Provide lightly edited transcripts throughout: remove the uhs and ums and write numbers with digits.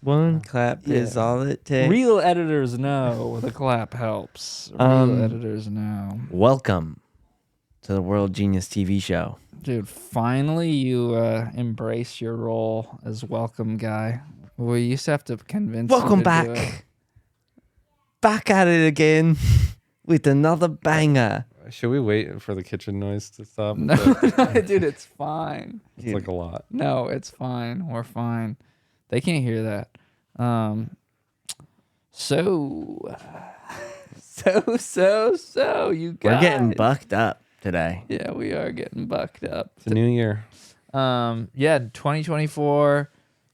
One clap is all it takes. Real editors know the clap helps. Real editors know. Welcome to the World Genius TV show. Dude, finally you embrace your role as welcome guy. We used to have to convince Welcome you to do it. back. Back at it again with another banger. Should we wait for the kitchen noise to stop? No, dude, it's fine. It's like a lot. No, it's fine. We're fine. They can't hear that. So you guys. We're getting bucked up today. Yeah, we are getting bucked up. It's a new year. Yeah, 2024.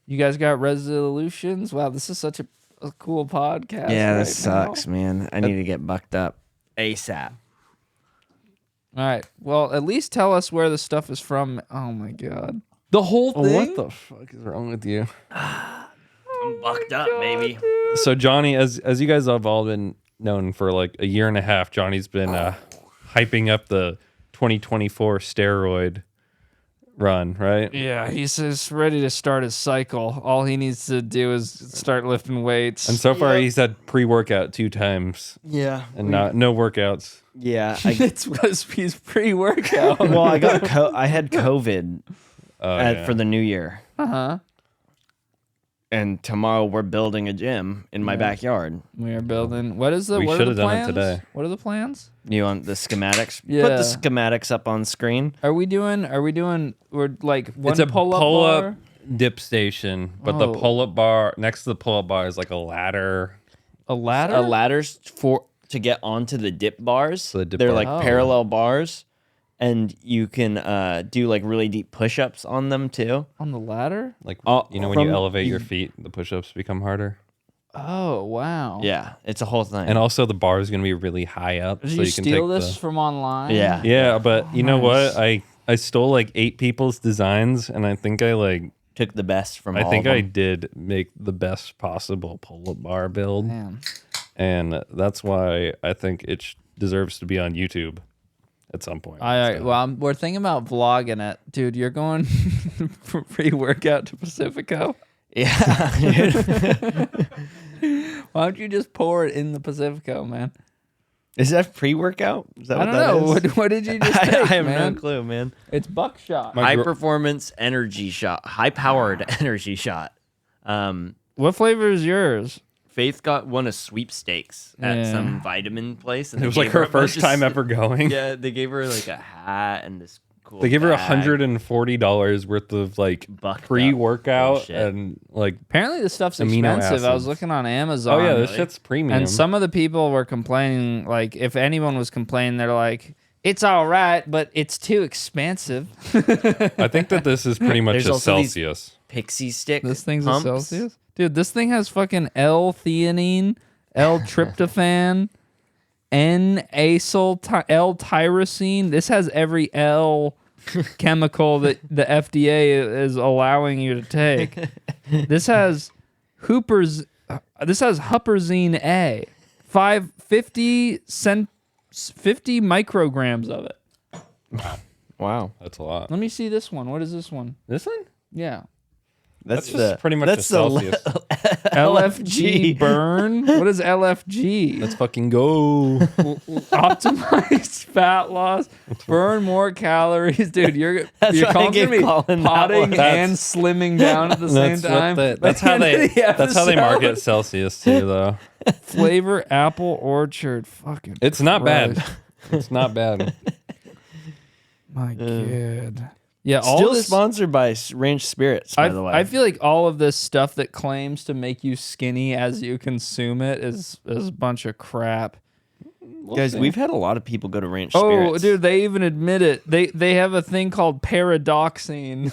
You guys got resolutions? Wow, this is such a cool podcast. Yeah, right this sucks, now. man. I need to get bucked up ASAP. All right. Well, at least tell us where the stuff is from. Oh my god. The whole thing? What the fuck is wrong with you? I'm bucked up, baby. So Johnny, as you guys have all been known for like a year and a half, Johnny's been hyping up the 2024 steroid run, right? Yeah, he's just ready to start his cycle. All he needs to do is start lifting weights. And so far he's had pre-workout 2 times Yeah. and no workouts. Yeah. It's because he's pre-workout. Well, I had COVID Yeah. for the new year. Uh-huh. And tomorrow we're building a gym in my backyard. We are building. What is the? We what should are have the done it plans? today. What are the plans? You want the schematics? Yeah. Put the schematics up on screen. Are we doing? We're like one It's a pull-up pull-up bar? dip station, but the Oh. pull-up bar next to the pull-up bar is like a ladder. A ladder. A ladders to get onto the dip bars. So the dip They're bar. like Oh. parallel bars, and you can do like really deep push-ups on them too. On the ladder. Like Oh, when you from- elevate your feet, the push-ups become harder. Oh wow. Yeah, it's a whole thing. And also the bar is going to be really high up. Did so you you can steal take this from online? Yeah. Yeah, but you know Nice. what? I stole like 8 people's designs, and I think I Took the best from all think of I them. did make the best possible pull-up bar build, Damn. and that's why I think it deserves to be on YouTube at some point. All right. So- Well, we're thinking about vlogging it, dude. You're going for pre-workout to Pacifico. Yeah. Why don't you just pour it in the Pacifico, man? Is that pre-workout? Is that I don't know. What did you just take, I have man? no clue, man. It's buckshot. My High gr- performance energy shot. High powered energy shot. What flavor is yours? Faith got won a sweepstakes at Yeah. some vitamin place. And it they was like gave her a bunch first of time ever going. Yeah, they gave her like a hat and this cool. They give her bag. $140 worth of like Bucked up pre-workout bullshit. and like. Apparently, this stuff's Amino expensive. I was acids. looking on Amazon. Oh yeah, this really? shit's premium. And some of the people were complaining, like, if anyone was complaining, they're like, it's all right, but it's too expensive. I think that this is pretty much There's a also these- Celsius. Pixie stick. This thing's pumps. a Celsius? Dude, this thing has fucking L-theanine, L-tryptophan, N-acyl, L-tyrosine. This has every L chemical that the FDA is allowing you to take. This has Huperzine A. 50 micrograms of it. Wow, That's a lot. Let me see this one. What is this one? This one? Yeah. That's just pretty much a that's Celsius. LFG burn? What is LFG? Let's fucking go. Optimize fat loss, burn more calories, dude. You're That's you're what I gave constantly Colin that potting one. and slimming down at the same That's time. what By that's the how end they of the that's how they episode, market Celsius too, though. Flavor apple orchard. Fucking. It's not bad. Christ. It's not bad. My god. Yeah, all Still this. sponsored by Ranch Spirits, by the way. I feel like all of this stuff that claims to make you skinny as you consume it is a bunch of crap. Guys, we've had a lot of people go to Ranch Oh, Spirits. dude, they even admit it. They have a thing called paradoxine.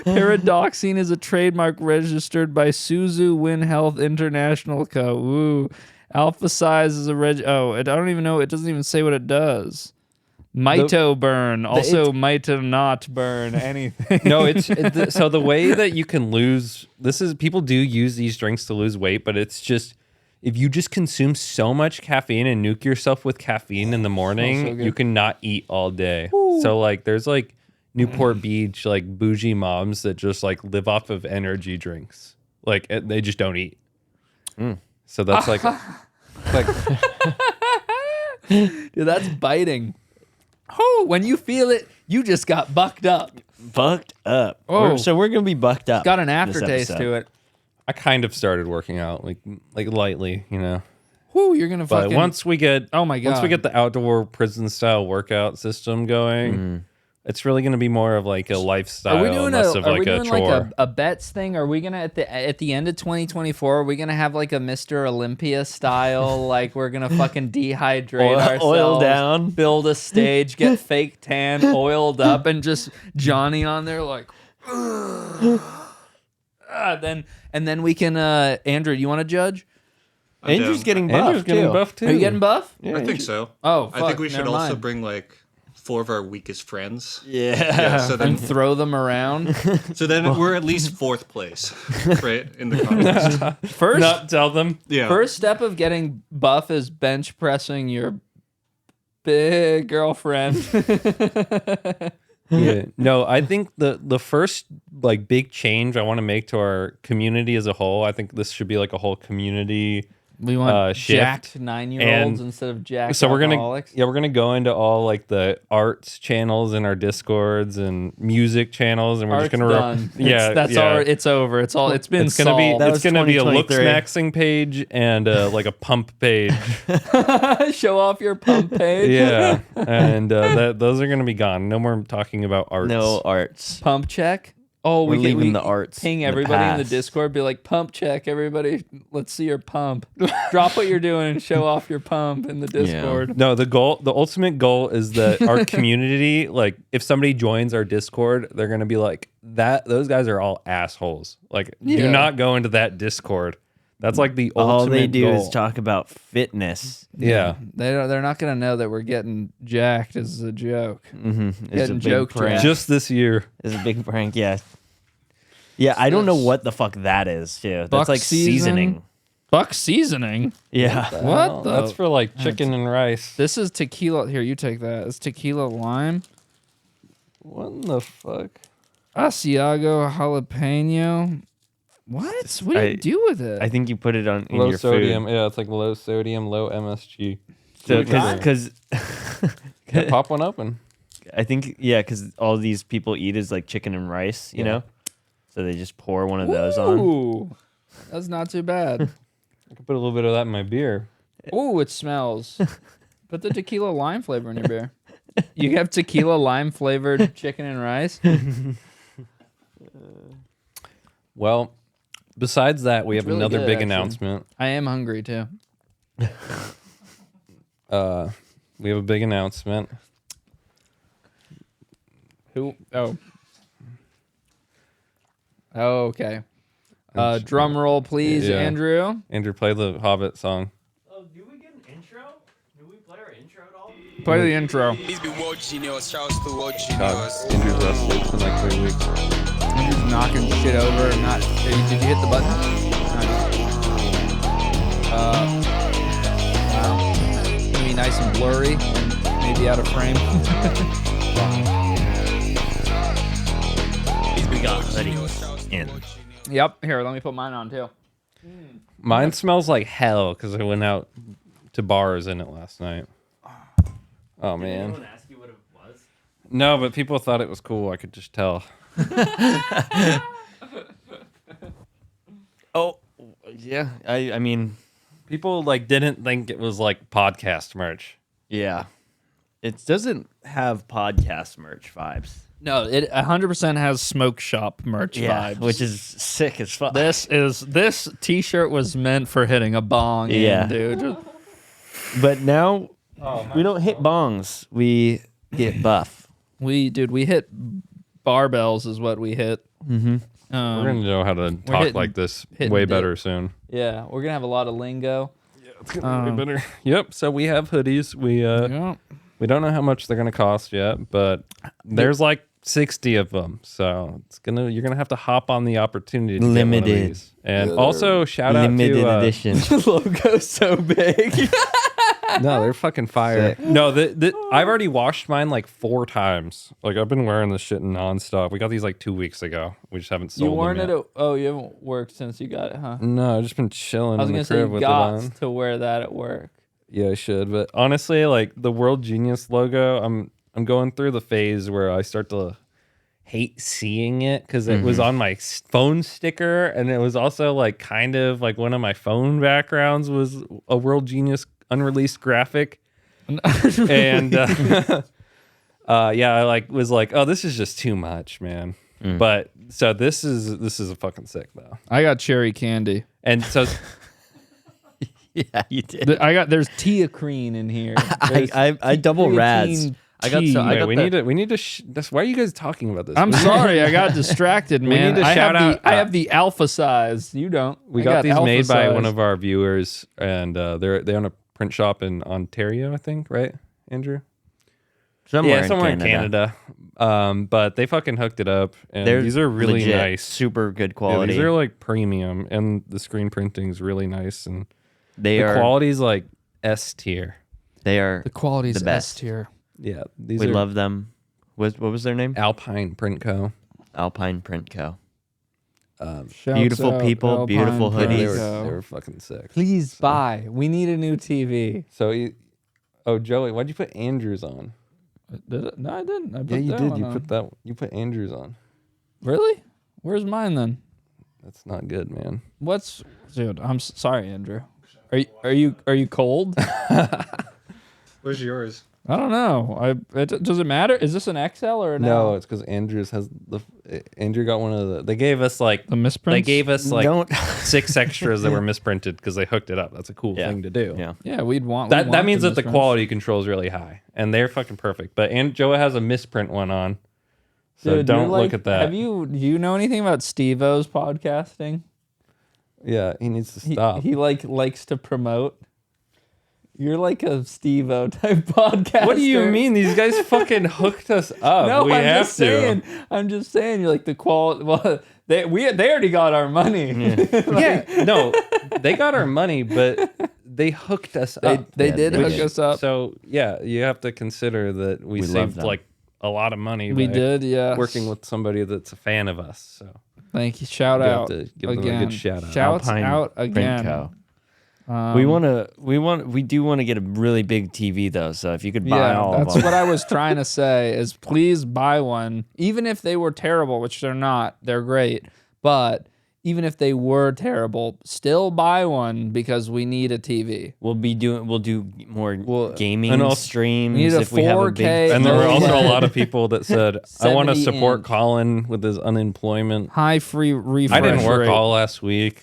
Paradoxine is a trademark registered by Suzu Win Health International Co. Ooh. Alpha size is a I don't even know. It doesn't even say what it does. Mito burn, also mito not burn anything. No, so the way that you can lose people do use these drinks to lose weight, but it's just if you just consume so much caffeine and nuke yourself with caffeine in the morning, so good. you cannot eat all day. So like there's like Newport Beach, like bougie moms that just like live off of energy drinks. Like they just don't eat. So that's like, Dude, that's biting. Oh, when you feel it, you just got bucked up. Bucked up. Oh. So we're gonna be bucked up. Got an this aftertaste episode. to it. I kind of started working out like lightly, you know. Whoo, you're gonna But fucking. once we get, Oh my once we God. get the outdoor prison style workout system going, it's really going to be more of like a lifestyle, Are we doing less of like a chore. like a bets thing? Are we gonna at the end of 2024? Are we gonna have like a Mr. Olympia style? Like we're gonna fucking dehydrate ourselves, oil down. build a stage, get fake tan, oiled up, and just Johnny on there like. Then we can. Andrew, you want to judge? Andrew's down. getting buff Andrew's getting too. buff too. Are you getting buff? Yeah, I think so. Oh, I think we fuck, should never also mind. bring like 4 of our weakest friends. Yeah. So then, And throw them around. we're at least 4th place, right, in the contest. First, Not tell them. Yeah. first step of getting buff is bench pressing your big girlfriend. Yeah. No, I think the first like big change I want to make to our community as a whole, I think this should be like a whole community. We want shift. jacked 9-year-olds And instead of jacked So we're alcoholics. gonna go into all like the arts channels in our discords and music channels, and we're Art's just gonna done. yeah. It's over. It's been It's gonna be solved. That it's was gonna be a looks 2023. maxing page and like a pump page. Show off your pump page. Yeah, and those are gonna be gone. No more talking about arts. No arts. Pump check. Oh, We're we leaving the arts ping in the everybody in the past. Discord. Be like, pump check, everybody. Let's see your pump. Drop what you're doing and show off your pump in the Discord. No, the ultimate goal is that our community, like if somebody joins our Discord, they're gonna be like those guys are all assholes. Like, Yeah. do not go into that Discord. That's like the All ultimate they do goal. is talk about fitness. Yeah. They're not gonna know that we're getting jacked as a joke. Mm-hmm. It's a Getting big joke prank. trapped. Just this year. It's a big prank. Yeah. Yeah, I don't know what the fuck that is. Too. That's Buck like seasoning. Buck seasoning. Yeah. What the? That's for like chicken and rice. This is tequila. Here, you take that. It's tequila lime. What in the fuck? Asiago jalapeno. What? What do you I- do with it? I think you put it on in Low your sodium. food. Yeah, it's like low sodium, low MSG. So got it? because Yeah, pop one open. I think because all these people eat is like chicken and rice, you Yeah. know. So they just pour one of those on. Ooh, that's not too bad. I could put a little bit of that in my beer. Ooh, it smells. Put the tequila lime flavor in your beer. You have tequila lime flavored chicken and rice. Well, besides that, we have really another good, big actually. announcement. I am hungry too. We have a big announcement. Who? Oh. Oh, okay. Drum roll, please, Yeah. Andrew. Andrew, play the Hobbit song. Oh, do we get an intro? Do we play our intro at all? Play the intro. Please be world genius. Shouts to world God, genius. Andrew's asleep in like 3 weeks. Andrew's knocking shit over. Not. Did you hit the button? Nice. Wow. Gonna be nice and blurry and maybe out of frame. We got hoodies in. Yep. Here, let me put mine on too. Mine smells like hell because I went out to bars in it last night. Oh, man. ask you what it was? No, but people thought it was cool. I could just tell. Oh, yeah. I mean, People like didn't think it was like podcast merch. yeah. It doesn't have podcast merch vibes. No, it 100% has smoke shop merch vibes. which is sick as fuck. this T-shirt was meant for hitting a bong. Yeah. in, dude. But now we don't hit bongs. We get buff. We hit barbells is what we hit. Mm-hmm. We're going to know how to talk hitting- like this hitting way dick. better soon. Yeah, we're gonna have a lot of lingo. It's going to be better. Yep. So we have hoodies. Yeah. We don't know how much they're going to cost yet, but there's like 60 of them. So you're going to have to hop on the opportunity to get one of Limited. these. And also shout out Limited to edition. Logo's so big. No, they're fucking fire. No, I've already washed mine like 4 times. Like I've been wearing this shit nonstop. We got these like 2 weeks ago. We just haven't sold You worn them it? yet. Oh, you haven't worked since you got it, huh? No, I've just been chilling I was in gonna the say crib you with it on. got to wear that at work. Yeah, I should. But honestly, like the World Genius logo, I'm going through the phase where I start to hate seeing it because it was on my phone sticker, and it was also like kind of like one of my phone backgrounds was a World Genius unreleased graphic. And yeah, I like was like, oh, this is just too much, man. But so this is a fucking sick though. I got cherry candy. And so Yeah, you did. There's teacrine in here. I double rads. I got so I wait, got we the, need to that's why are you guys talking about this? I'm sorry, I got distracted, man. need to shout out, I have the alpha size. You don't. We I got these alpha made by size. one of our viewers, and they own a print shop in Ontario, I think, right, Andrew? somewhere in Canada. But they fucking hooked it up, and these are really legit, nice, super good Yeah, quality. these are like premium, and the screen printing's really nice, and They the are quality's like S tier. They are The quality's the best. S tier. Yeah, these we are love them. What was their name? Alpine Print Co. Alpine Print Co. Shouts Beautiful out people, Alpine beautiful Print They hoodies. Co. were fucking sick. Please buy. We need a new TV. So, oh Joey, why'd you put Andrews on? Did it? No, I didn't. I put Yeah, you that did. one You on. put that. You put Andrews on. Really? Where's mine then? That's not good, man. Dude? I'm sorry, Andrew. Are you cold? Where's yours? I don't know. Does it matter? Is this an XL or an No, L? it's because Andrews has Andrew got one of the. They gave us like The misprints? They gave us like Don't 6 extras that were misprinted because they hooked it up. That's a cool Yeah. thing to do. Yeah. Yeah, we'd want That means that the misprints. quality control is really high, and they're fucking perfect. But Joe has a misprint one on, so Dude, don't you're look like- at that. Do you know anything about Steve-O's podcasting? Yeah, he needs to stop. He likes to promote. You're like a Steve-O type podcast. What do you mean? These guys fucking hooked us up. No, we I'm have just saying. I'm just saying. You're like the quality. Well, they already got our money. Yeah, no, they got our money, but they hooked us up. They Yeah, did they hook did. us up. So yeah, you have to consider that we love saved them. like a lot of money. We by did, yeah. working with somebody that's a fan of us. So Thank you. Shout You have out to give them a again. good shout out. Shouts Alpine out Print again. Co. Um, we do want to get a really big TV though. So if you could buy Yeah, all that's of them, what I was trying to say. Is please buy one, even if they were terrible, which they're not. They're great, but even if they were terrible, still buy one because we need a TV. we'll do more gaming and also- streams We need a if we have a 4K big. and there were also a Yeah. lot of people that said, "I want to 70 support inch. Colin with his unemployment." High free refresh I didn't work rate. all last week.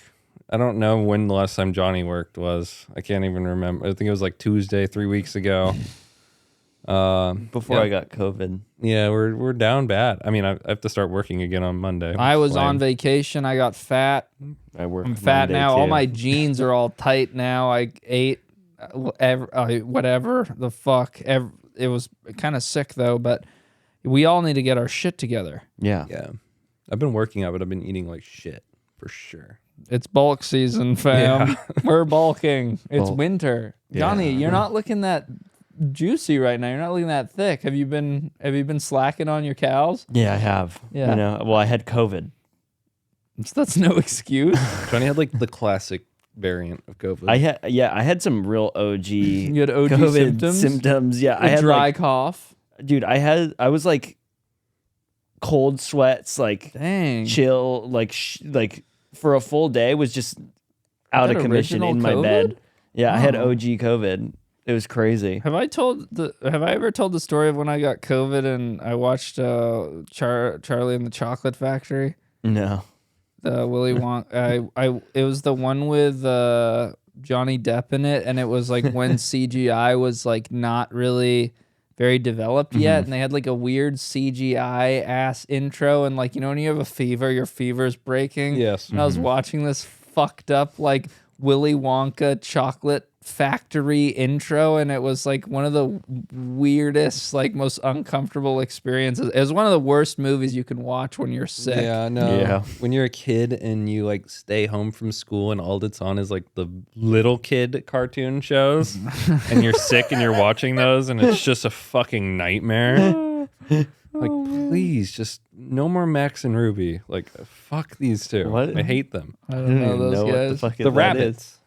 I don't know when the last time Johnny worked was. I can't even remember. I think it was like Tuesday, 3 weeks ago. Before yeah. I got COVID. Yeah, we're down bad. I mean, I have to start working again on Monday. I was Lame. on vacation. I got fat. I work. I'm fat Monday, now. All too. my jeans are all tight now. I ate whatever the fuck. It was kind of sick though, but we all need to get our shit together. Yeah. Yeah, I've been working out, but I've been eating like shit for sure. It's bulk season, fam. Yeah. We're bulking. It's Bulk. winter. Johnny, you're not looking that juicy right now. You're not looking that thick. Have you been slacking on your cows? Yeah, I have. Yeah. You know, well, I had COVID. That's no excuse. Johnny had like the classic variant of COVID. I had some real OG. You had OG COVID symptoms? Yeah, I A had dry like, cough. dude. I was like cold sweats, like Dang. chill, like for a full day was just out That of commission original in my COVID? bed. Yeah, I had Oh. OG COVID. It was crazy. Have I ever told the story of when I got COVID and I watched Charlie and the Chocolate Factory? No. The Willy Wonka. It was the one with Johnny Depp in it, and it was like when CGI was like not really very developed yet, and they had like a weird CGI ass intro, and like, you know, when you have a fever, your fever's breaking. Yes. And I was watching this fucked up like Willy Wonka chocolate factory intro, and it was like one of the weirdest, like most uncomfortable experiences. It was one of the worst movies you can watch when you're sick. Yeah, no. Yeah. When you're a kid and you like stay home from school and all that's on is like the little kid cartoon shows and you're sick and you're watching those and it's just a fucking nightmare. Like, please, just no more Max and Ruby. Like, fuck these two. What? I hate them. I I don't know even those know what the guys. fuck The that rabbits.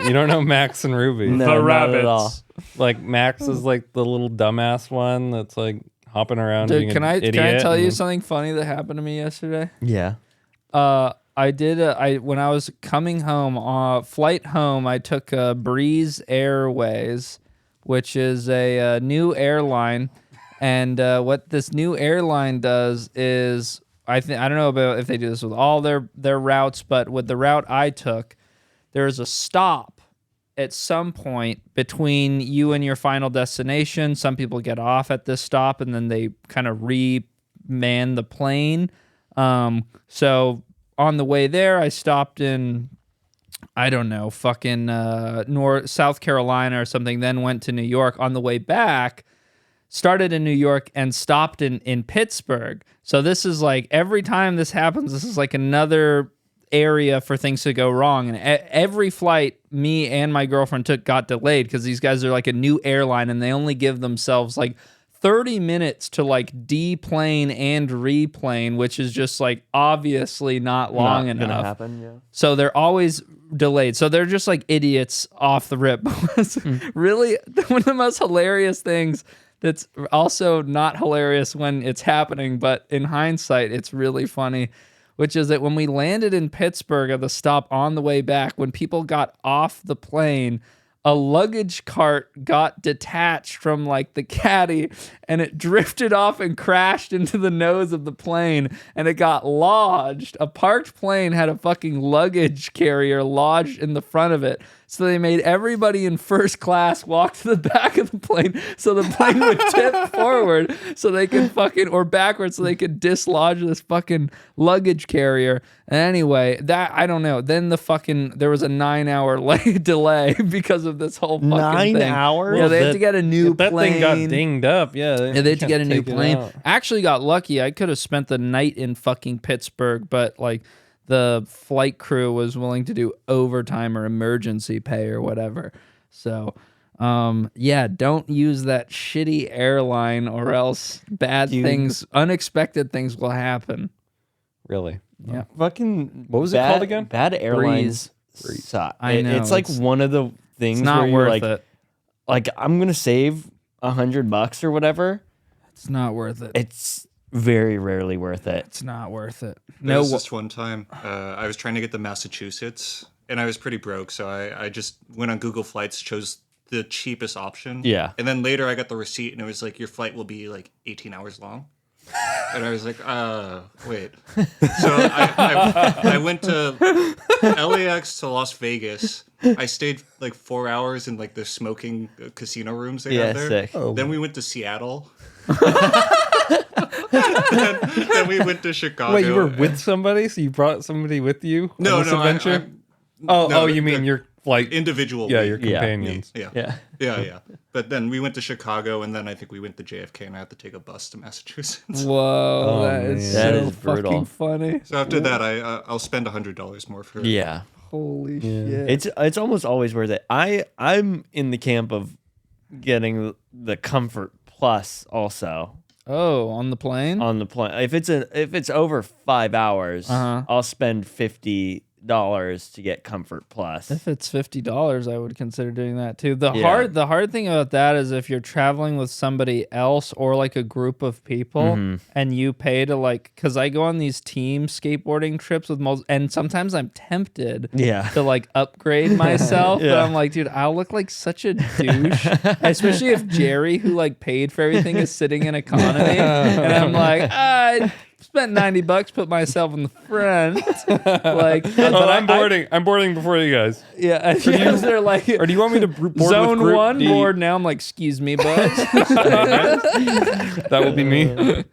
You don't know Max and Ruby. No, The not rabbits. at all. Like Max is like the little dumbass one that's like hopping around being Dude, can an I idiot. tell you and- something funny that happened to me yesterday? Yeah. When I was coming home, flight home, I took Breeze Airways, which is a new airline, and what this new airline does is I don't know about if they do this with all their routes, but with the route I took, there's a stop at some point between you and your final destination. Some people get off at this stop and then they kind of reman the plane. So on the way there, I stopped in, I don't know, fucking South Carolina or something, then went to New York. On the way back, started in New York and stopped in Pittsburgh. So this is like, every time this happens, this is like another area for things to go wrong. And every flight me and my girlfriend took got delayed because these guys are like a new airline and they only give themselves like 30 minutes to like deplane and replane, which is just like obviously not long Not gonna enough. happen. Yeah. So they're always delayed. So they're just like idiots off the rip. Really, one of the most hilarious things that's also not hilarious when it's happening, but in hindsight, it's really funny, which is that when we landed in Pittsburgh at the stop on the way back, when people got off the plane, a luggage cart got detached from like the caddy and it drifted off and crashed into the nose of the plane and it got lodged. A parked plane had a fucking luggage carrier lodged in the front of it. So they made everybody in first class walk to the back of the plane so the plane would tip forward so they could fucking, or backwards so they could dislodge this fucking luggage carrier. And anyway, that, I don't know. Then there was a 9-hour delay because of this whole fucking 9 thing. hours? Yeah, they had to get a new That plane. thing got dinged up. Yeah, Yeah, they had to get a new take it plane. out. Actually got lucky. I could have spent the night in fucking Pittsburgh, but like the flight crew was willing to do overtime or emergency pay or whatever. So, yeah, don't use that shitty airline or else unexpected things will happen. Really? Yeah. Fucking. What was it called again? Bad airlines suck. I know, It's like one of the things It's not where you're worth like, it. like I'm gonna save $100 or whatever. It's not worth it. It's very rarely worth it. It's not worth it. There was this one time I was trying to get to Massachusetts and I was pretty broke, so I just went on Google Flights, chose the cheapest option. Yeah. And then later I got the receipt and it was like, your flight will be like 18 hours long. And I was like, wait. So I went to LAX to Las Vegas. I stayed like 4 hours in like the smoking casino rooms they Yeah, have there. sick. Then we went to Seattle. then we went to Chicago. Wait, you were with somebody? So you brought somebody with you on this adventure? You mean your like individual? Yeah, your Yeah. companions. Yeah. But then we went to Chicago, and then I think we went to JFK, and I had to take a bus to Massachusetts. Whoa, that is man. That so is brutal. fucking funny. So after that, I'll spend $100 more for Yeah. Holy shit. It's almost always worth it. I'm in the camp of getting the Comfort Plus also Oh, on the plane? on the plane. If it's over 5 hours, Uh-huh. I'll spend $50 to get Comfort Plus. If it's $50, I would consider doing that too. The Yeah. hard thing about that is if you're traveling with somebody else or like a group of people and you pay to like, because I go on these team skateboarding trips with and sometimes I'm tempted Yeah. to like upgrade myself, but Yeah. I'm like, dude, I'll look like such a douche, especially if Jerry, who like paid for everything, is sitting in economy, and I'm like, I spent $90, put myself in the front, like. But I'm boarding before you guys. Yeah, because they're like, Or do you want me to board Zone with group 1 D? board now. I'm like, excuse me, bud. That will be me.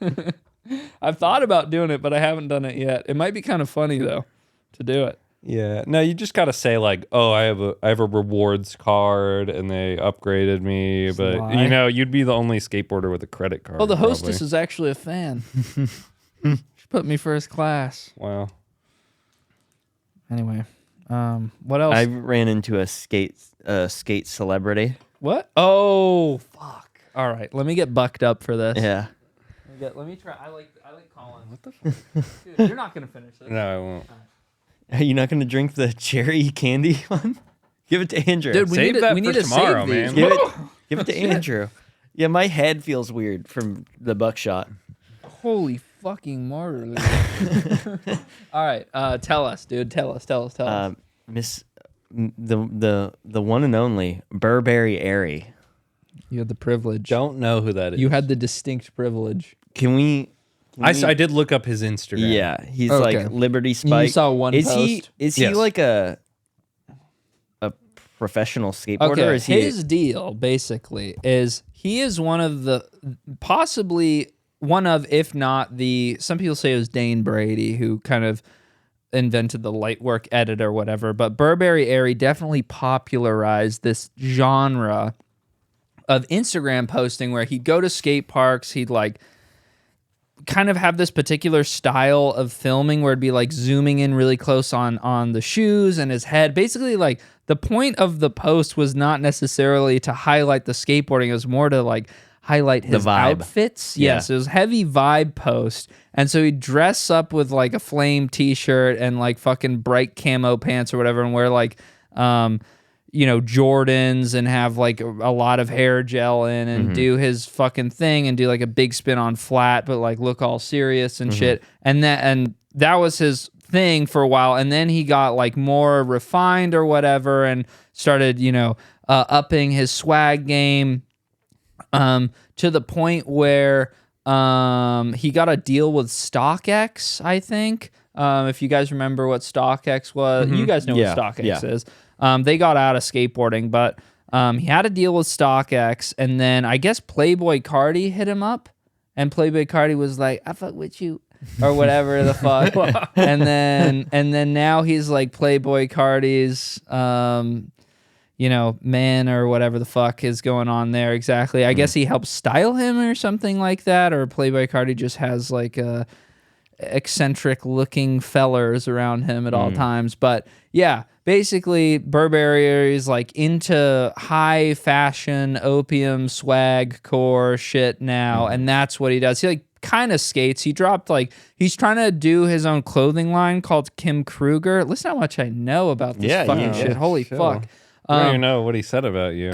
I've thought about doing it, but I haven't done it yet. It might be kind of funny though to do it. Yeah. No, you just gotta say like, oh, I have a rewards card and they upgraded me. But lie. you know, you'd be the only skateboarder with a credit card. Oh, the hostess probably. is actually a fan. She put me first class. Wow. Anyway, what else? I ran into a skate celebrity. What? Oh, fuck. All right, let me get bucked up for this. Yeah. Let me try. I like Colin. What the fuck? Dude, you're not gonna finish this. No, I won't. Are you not going to drink the cherry candy one? Give it to Andrew. Dude, Save that we for need to tomorrow, save these. man. Give it to Andrew. Yeah, my head feels weird from the buckshot. Holy fucking martyr. All right, tell us, dude. Tell us. Miss the one and only Burberry Erry. You had the privilege. Don't know who that is. You had the distinct privilege. Can we? I did look up his Instagram. Yeah, he's Okay. like Liberty Spike. You saw one is post? Is he Yes. like a professional skateboarder? Okay, Or is he? his deal basically is he is one of the possibly one of, if not the, some people say it was Dane Brady who kind of invented the lightwork edit or whatever, but Burberry Erry definitely popularized this genre of Instagram posting where he'd go to skate parks, he'd like kind of have this particular style of filming where it'd be like zooming in really close on the shoes and his head. Basically, like the point of the post was not necessarily to highlight the skateboarding, it was more to like highlight his vibe. outfits. Yeah. Yes, it was heavy vibe post. And so he'd dress up with like a flame t-shirt and like fucking bright camo pants or whatever and wear like Jordans and have like a lot of hair gel in and do his fucking thing and do like a big spin on flat, but like look all serious and shit. And that was his thing for a while. And then he got like more refined or whatever and started, upping his swag game to the point where he got a deal with StockX, I think. If you guys remember what StockX was, you guys know Yeah, what StockX yeah. is. They got out of skateboarding, but he had a deal with StockX, and then I guess Playboy Cardi hit him up, and Playboy Cardi was like, "I fuck with you," or whatever the fuck. and then now he's like Playboy Cardi's, man or whatever the fuck is going on there exactly. I guess he helps style him or something like that, or Playboy Cardi just has like eccentric looking fellers around him at all times. But yeah, basically Burberry is like into high fashion opium swag core shit now, and that's what he does. He like kind of skates. He dropped he's trying to do his own clothing line called Kim Kruger. Listen how much I know about this fucking shit. Holy fuck. I don't even know what he said about you.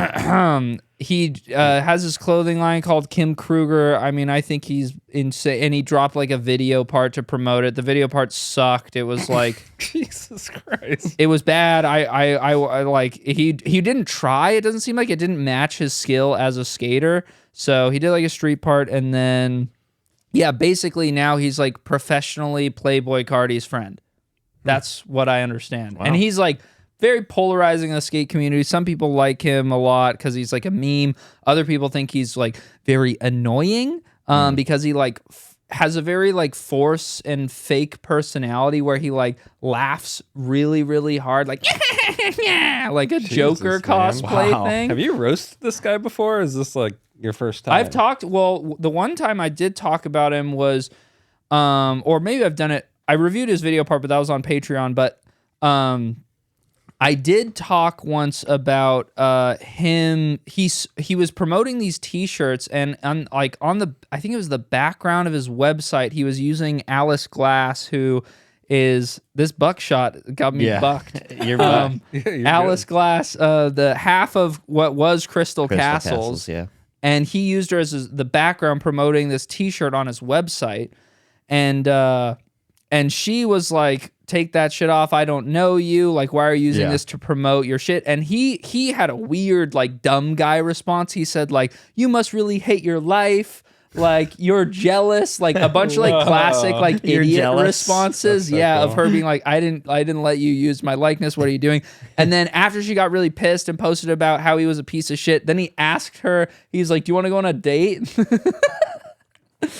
He has his clothing line called Kim Kruger. I mean, I think he's insane. And he dropped like a video part to promote it. The video part sucked. It was like Jesus Christ. it was bad. I like he didn't try. It doesn't seem like it didn't match his skill as a skater. So he did like a street part, and then basically now he's like professionally Playboy Cardi's friend. That's what I understand. Wow. And he's like very polarizing in the skate community. Some people like him a lot because he's like a meme. Other people think he's like very annoying because he like has a very like force and fake personality where he like laughs really, really hard, like like a Joker cosplay thing. Have you roasted this guy before? Or is this like your first time? I've talked. Well, the one time I did talk about him was, or maybe I've done it. I reviewed his video part, but that was on Patreon. But I did talk once about him. He was promoting these T-shirts, and on the I think it was the background of his website, he was using Alice Glass, who is this buckshot got me bucked. You're bucked. Alice Glass, the half of what was Crystal Castles, yeah. and he used her as the background promoting this T-shirt on his website, and she was like, take that shit off. I don't know you. Like, why are you using this to promote your shit? And he had a weird, like, dumb guy response. He said, like, you must really hate your life. Like, you're jealous. Like, a bunch of, like, classic, like, You're idiot jealous. responses. So yeah, cool. of her being like, I didn't let you use my likeness. What are you doing? And then after she got really pissed and posted about how he was a piece of shit, then he asked her, he's like, do you want to go on a date?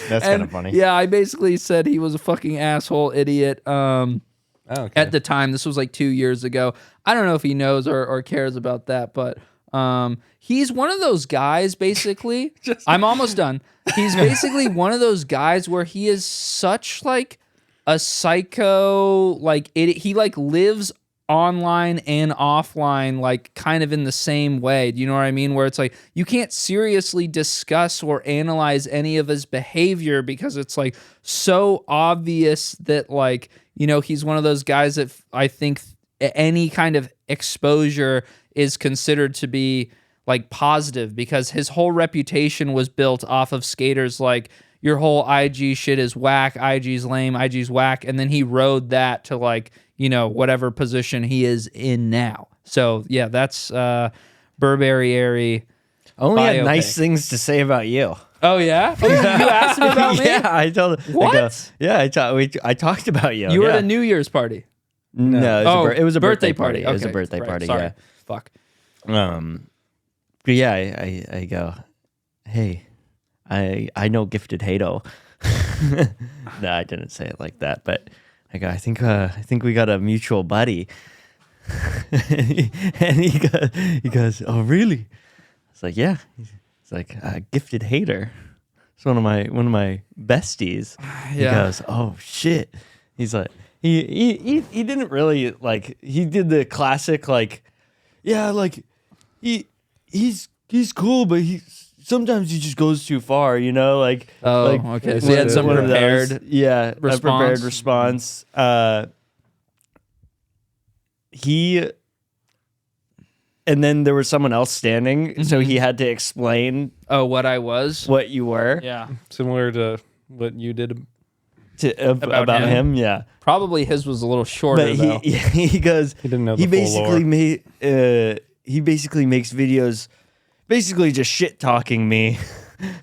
That's kind of funny. Yeah, I basically said he was a fucking asshole idiot. I okay. at the time. This was like 2 years ago. I don't know if he knows or cares about that, but he's one of those guys, basically. I'm almost done. He's basically one of those guys where he is such like a psycho, like he like lives online and offline, like kind of in the same way. Do you know what I mean? Where it's like you can't seriously discuss or analyze any of his behavior because it's like so obvious that like, you know, he's one of those guys that I think any kind of exposure is considered to be like positive because his whole reputation was built off of skaters like your whole IG shit is whack, IG's lame, IG's whack, and then he rode that to like, you know, whatever position he is in now. So yeah, that's Burberry Erry. Only had biopic. nice things to say about you. Oh yeah? Oh, you asked him about me? Yeah, I told. What? I talked about you. You were yeah. at a New Year's party. No, it was a birthday party. Okay. It was a birthday Right, party. sorry. Fuck. Yeah. But yeah, I go, hey, I know Gifted Hato. No, I didn't say it like that, but I go, I think we got a mutual buddy. And he goes, oh really? It's like, yeah. It's like Gifted Hater. It's one of my besties. He Yeah. goes, oh shit. He's like, he didn't really like. He did the classic like, yeah, like he's cool, but sometimes he just goes too far, you know, like. Oh, like, okay. So he had some one of those. prepared Yeah, response. a prepared response. And then there was someone else standing, so he had to explain Oh, what I was? what you were Yeah. Similar to what you did. about him. Yeah, Probably his was a little shorter but though. he goes. He didn't know He the full basically lore. he basically makes videos, basically just shit talking me.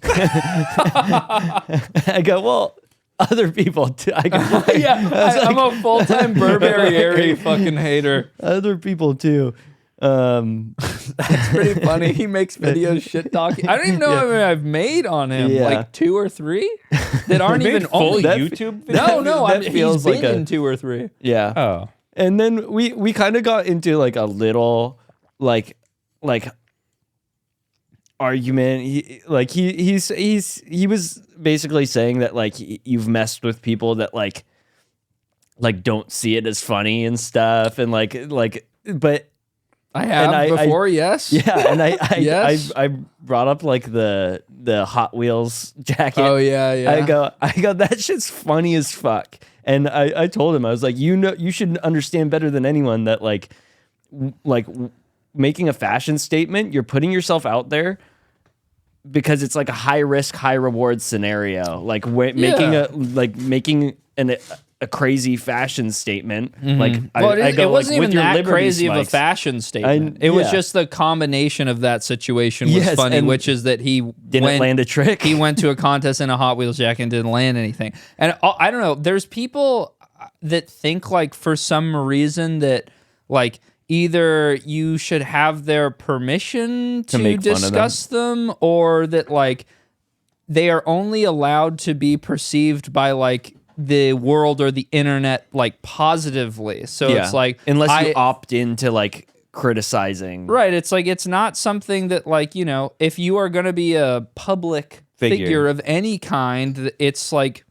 I go, well, other people too. I go, Yeah, I'm a full-time Burberry Erry fucking hater. other people too. It's pretty funny. He makes videos shit talking. I don't even know how many I've made on him. Yeah. Like 2 or 3 that aren't Made even full only YouTube No, no, that he's feels been like a- in 2 or 3. Yeah. Oh. And then we kind of got into like a little like argument. He was basically saying that like you've messed with people that like don't see it as funny and stuff, and like but I have I- before, yes. yeah, and I Yes. I brought up like the Hot Wheels jacket. Oh yeah, yeah. I go that shit's funny as fuck. And I told him, I was like, you should understand better than anyone that like making a fashion statement, you're putting yourself out there because it's like a high risk, high reward scenario. Like making a crazy fashion statement. Like Well, I go, it wasn't like, with even your that Liberty crazy of a spikes. fashion statement. It was yeah. just the combination of that situation was Yes, funny, and which is that he Didn't land a trick. He went to a contest in a Hot Wheels jacket and didn't land anything. And I don't know. There's people that think like for some reason that like either you should have their permission to make fun of them. discuss them, or that like they are only allowed to be perceived by like the world or the internet like positively. So it's like unless you opt into like criticizing. right, it's like it's not something that like, you know, if you are going to be a public figure of any kind, it's like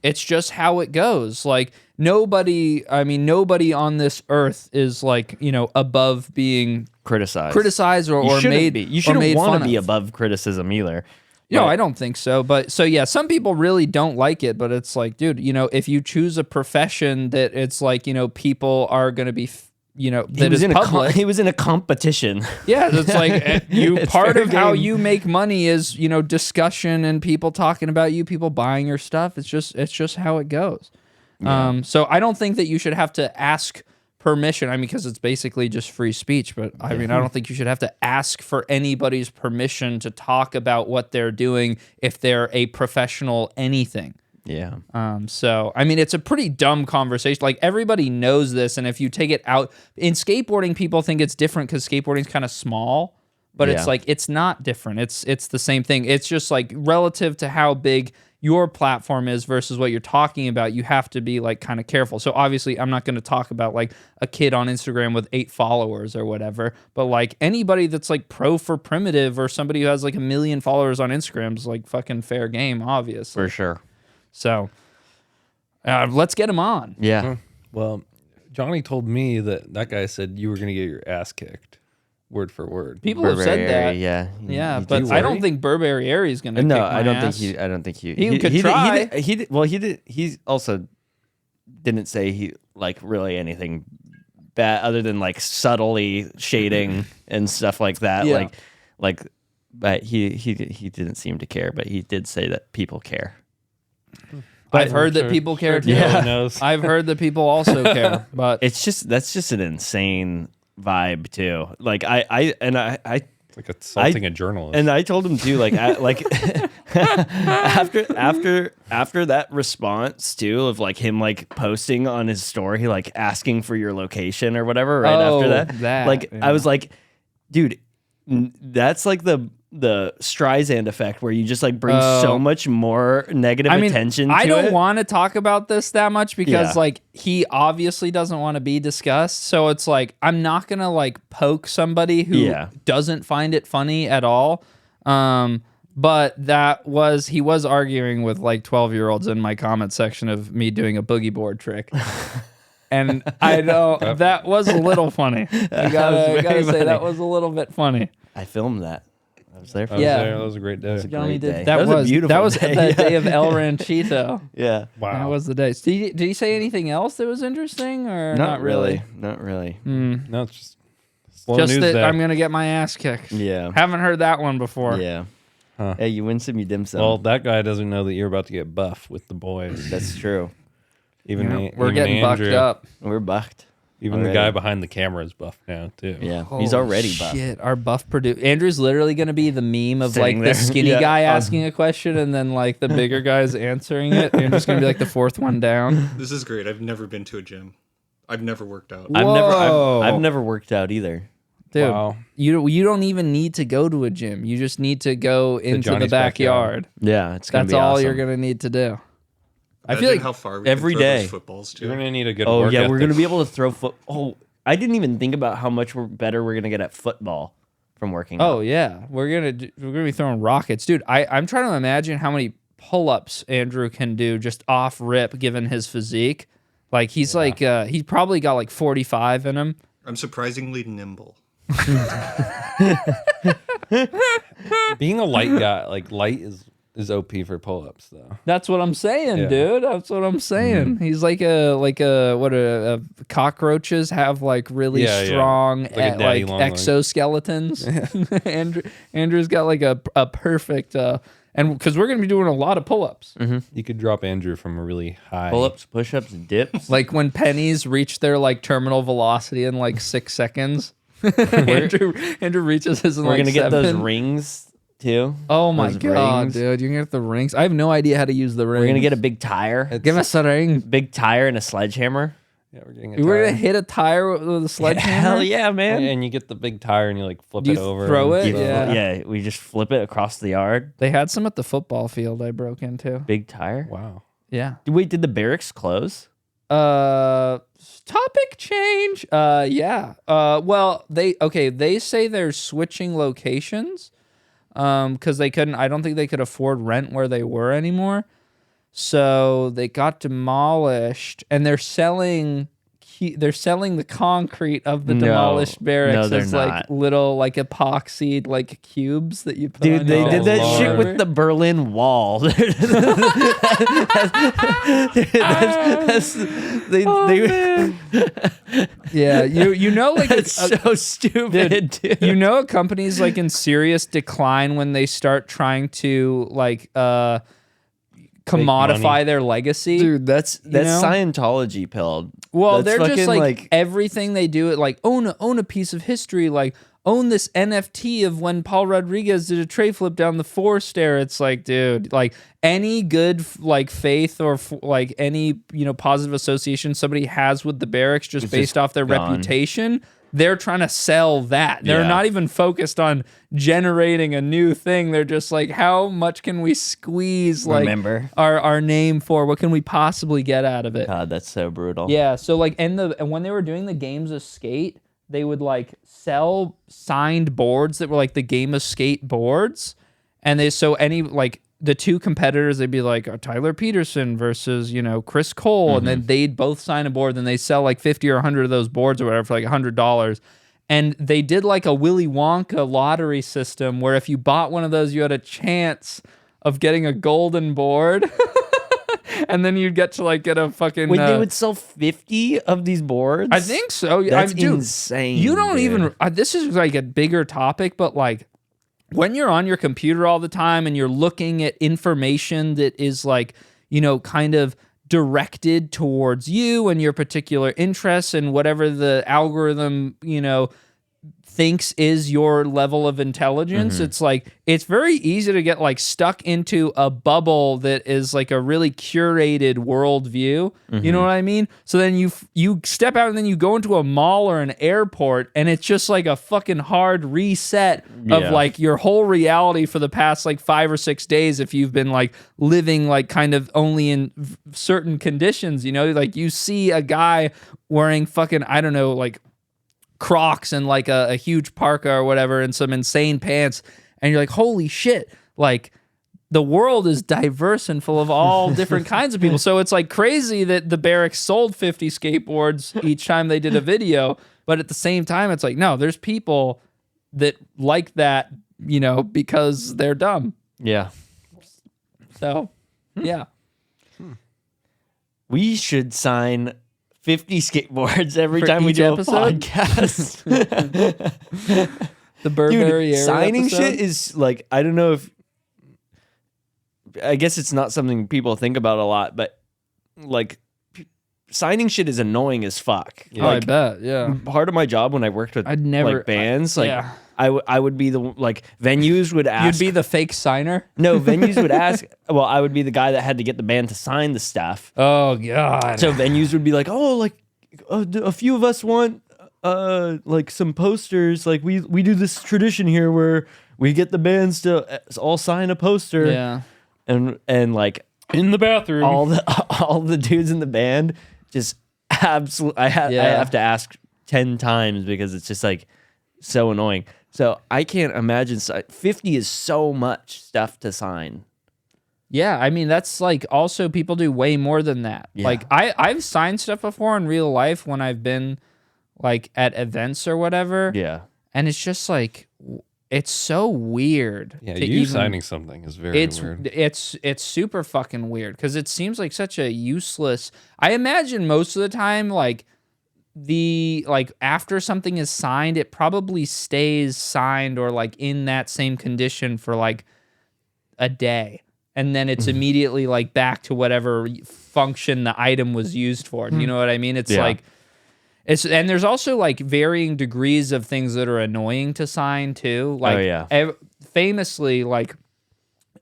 it's just how it goes. Like nobody on this earth is like, you know, above being criticized or You shouldn't made be. You or shouldn't made want fun to be of. above criticism either. No, But- I don't think so. But so yeah, some people really don't like it, but it's like, dude, you know, if you choose a profession that it's like, you know, people are going to be, you know, that is public. He was in a competition. Yeah, it's like you It's part fair of how game. you make money is, you know, discussion and people talking about you, people buying your stuff. It's just how it goes. So I don't think that you should have to ask permission. I mean, because it's basically just free speech, but I mean, I don't think you should have to ask for anybody's permission to talk about what they're doing if they're a professional anything. Yeah. So, I mean, it's a pretty dumb conversation. Like, everybody knows this, and if you take it out... In skateboarding, people think it's different because skateboarding's kind of small, but it's Yeah. like, it's not different. It's the same thing. It's just, like, relative to how big, your platform is versus what you're talking about, you have to be like kind of careful. So obviously I'm not going to talk about like a kid on Instagram with 8 followers or whatever, but like anybody that's like pro for primitive or somebody who has like 1 million followers on Instagram is like fucking fair game, obviously. For sure. So let's get him on. Yeah. Well, Johnny told me that guy said you were going to get your ass kicked, word for word. People have said Burberry that. Erry, yeah. Yeah, You but do I don't worry? think Burberry Erry is going to No, kick my I don't ass. think he. I don't think he. He could try. He did. Well, he did. He also didn't say he like really anything bad other than like subtly shading and stuff like that. Yeah. But he didn't seem to care. But he did say that people care. I've heard that people care too. Yeah. Knows. I've heard that people also care, but It's just that's just an insane vibe too. Like I It's like assaulting a journalist. And I told him too, like, after that response too of like him like posting on his story, like asking for your location or whatever. Right Oh, after that, like yeah. I was like, dude, that's like the Streisand effect where you just like bring so much more negative attention. I to don't it. want to talk about this that much because Yeah. like he obviously doesn't want to be discussed. So it's like I'm not gonna like poke somebody who Yeah. doesn't find it funny at all. But he was arguing with like 12-year-olds in my comment section of me doing a boogie board trick. And I know that was a little funny. I gotta say funny. that was a little bit funny. I filmed that. I was there for Yeah. that. That was a great day. Johnny Great did day. that That was a beautiful that was day. the day of El Ranchito. Yeah. Wow. That was the day. Did he say anything else that was interesting or Not really. Not really. No, it's just slow Just news that there. I'm gonna get my ass kicked. Yeah. Haven't heard that one before. Yeah. Huh. Hey, you win some, you dim some. Well, that guy doesn't know that you're about to get buff with the boys. That's true. Even Yeah, the- we're even getting Andrew, bucked up. We're bucked. Even the already. guy behind the camera is buff now too. Yeah, he's already buff. Shit, our buff producer Andrew's literally gonna be the meme of Sitting like there. the skinny Yeah. guy asking a question and then like the bigger guy's answering it. Andrew's gonna be like the fourth one down. This is great. I've never been to a gym. I've never worked out. Whoa. I've never worked out either. Dude, Wow. you don't even need to go to a gym. You just need to go into the Johnny's backyard. Yeah, it's gonna That's be all awesome. you're gonna need to do. I Imagine feel like how far we every can throw day. those footballs You're to. gonna need a good Oh work yeah, we're ethic. gonna be able to throw foot. Oh, I didn't even think about how much better we're gonna get at football from working. Oh out. yeah, we're gonna be throwing rockets, dude. I'm trying to imagine how many pull-ups Andrew can do just off rip, given his physique. Like he's he's probably got like 45 in him. I'm surprisingly nimble. Being a light guy, like light is OP for pull-ups though. That's what I'm saying, Yeah. dude. That's what I'm saying. He's like cockroaches have like really Yeah, yeah. strong Like a daddy long leg. exoskeletons. Andrew's got like a perfect and because we're gonna be doing a lot of pull-ups. You could drop Andrew from a really high Pull-ups, push-ups, dips. Like when pennies reach their like terminal velocity in like 6 seconds. Andrew reaches his in We're like gonna get those 7. rings too. Oh my those god, rings. dude! You can get the rings. I have no idea how to use the rings. We're gonna get a big tire, give us a ring. big tire and a sledgehammer. Yeah, we're getting a We're tire. gonna hit a tire with a sledgehammer. Hell yeah, man! And you get the big tire and you like flip Do it you over. throw and it? stuff. Yeah. We just flip it across the yard. They had some at the football field I broke into. Big tire. Wow. Yeah. Wait, did the Berrics close? Topic change. Yeah. Well, they say they're switching locations. Because they couldn't. I don't think they could afford rent where they were anymore. So they got demolished, and they're selling. They're selling the concrete of the No. demolished barracks No, they're as like not. little like epoxied like cubes that you put Dude, on they your did that wall. shit with the Berlin Wall. They Yeah, you know like That's so stupid, dude. you know a company's like in serious decline when they start trying to like commodify money. their legacy. Dude, that's know? Scientology pilled. Well, That's they're just fucking, like everything they do. It like own a piece of history. Like own this NFT of when Paul Rodriguez did a tray flip down the 4-stair. It's like, dude, like any good like faith or like any positive association somebody has with the Berrics just based off their gone. reputation, they're trying to sell that. They're Yeah. not even focused on generating a new thing. They're just like, how much can we squeeze like Remember? our name for? What can we possibly get out of it? God, that's so brutal. Yeah, so like and when they were doing the games of skate, they would like sell signed boards that were like the game of skate boards. And the two competitors, they'd be like Tyler Peterson versus, Chris Cole. And then they'd both sign a board. Then they sell like 50 or 100 of those boards or whatever for like $100. And they did like a Willy Wonka lottery system where if you bought one of those, you had a chance of getting a golden board. And then you'd get to like get a fucking. Wait, they would sell 50 of these boards? I think so. That's dude, insane. You don't dude. even. This is like a bigger topic, but like when you're on your computer all the time and you're looking at information that is like, kind of directed towards you and your particular interests and whatever the algorithm, thinks is your level of intelligence. It's like it's very easy to get like stuck into a bubble that is like a really curated worldview. You know what I mean? So then you step out and then you go into a mall or an airport and it's just like a fucking hard reset of like your whole reality for the past like 5 or 6 days if you've been like living like kind of only in certain conditions, like you see a guy wearing fucking, I don't know, like Crocs and like a huge parka or whatever and some insane pants and you're like, holy shit, like the world is diverse and full of all different kinds of people. So it's like crazy that the Berrics sold 50 skateboards each time they did a video, but at the same time it's like, no, there's people that like that, because they're dumb. Yeah. So yeah. We should sign 50 skateboards every For time we each do episode? a podcast. The Burberry Dude, Erry signing episode? shit is like, I don't know if, I guess it's not something people think about a lot, but like signing shit is annoying as fuck. Oh, I Like, bet. Yeah. part of my job when I worked with I'd never- like bands, like yeah. I would be the like venues would ask. You'd be the fake signer? no, venues would ask. Well, I would be the guy that had to get the band to sign the stuff. Oh God. So venues would be like, oh, like a few of us want like some posters. Like we do this tradition here where we get the bands to all sign a poster. Yeah. And like In the bathroom. all the dudes in the band just absolutely. I have to ask 10 times because it's just like so annoying. So I can't imagine 50 is so much stuff to sign. Yeah, I mean that's like also people do way more than that. Yeah. Like I've signed stuff before in real life when I've been like at events or whatever. Yeah. And it's just like it's so weird. Yeah, to you even- signing something is very weird. It's super fucking weird because it seems like such a useless. I imagine most of the time like after something is signed, it probably stays signed or like in that same condition for like a day. And then it's immediately like back to whatever function the item was used for. Do you know what I mean? It's Yeah. like and there's also like varying degrees of things that are annoying to sign too. Like yeah. Famously like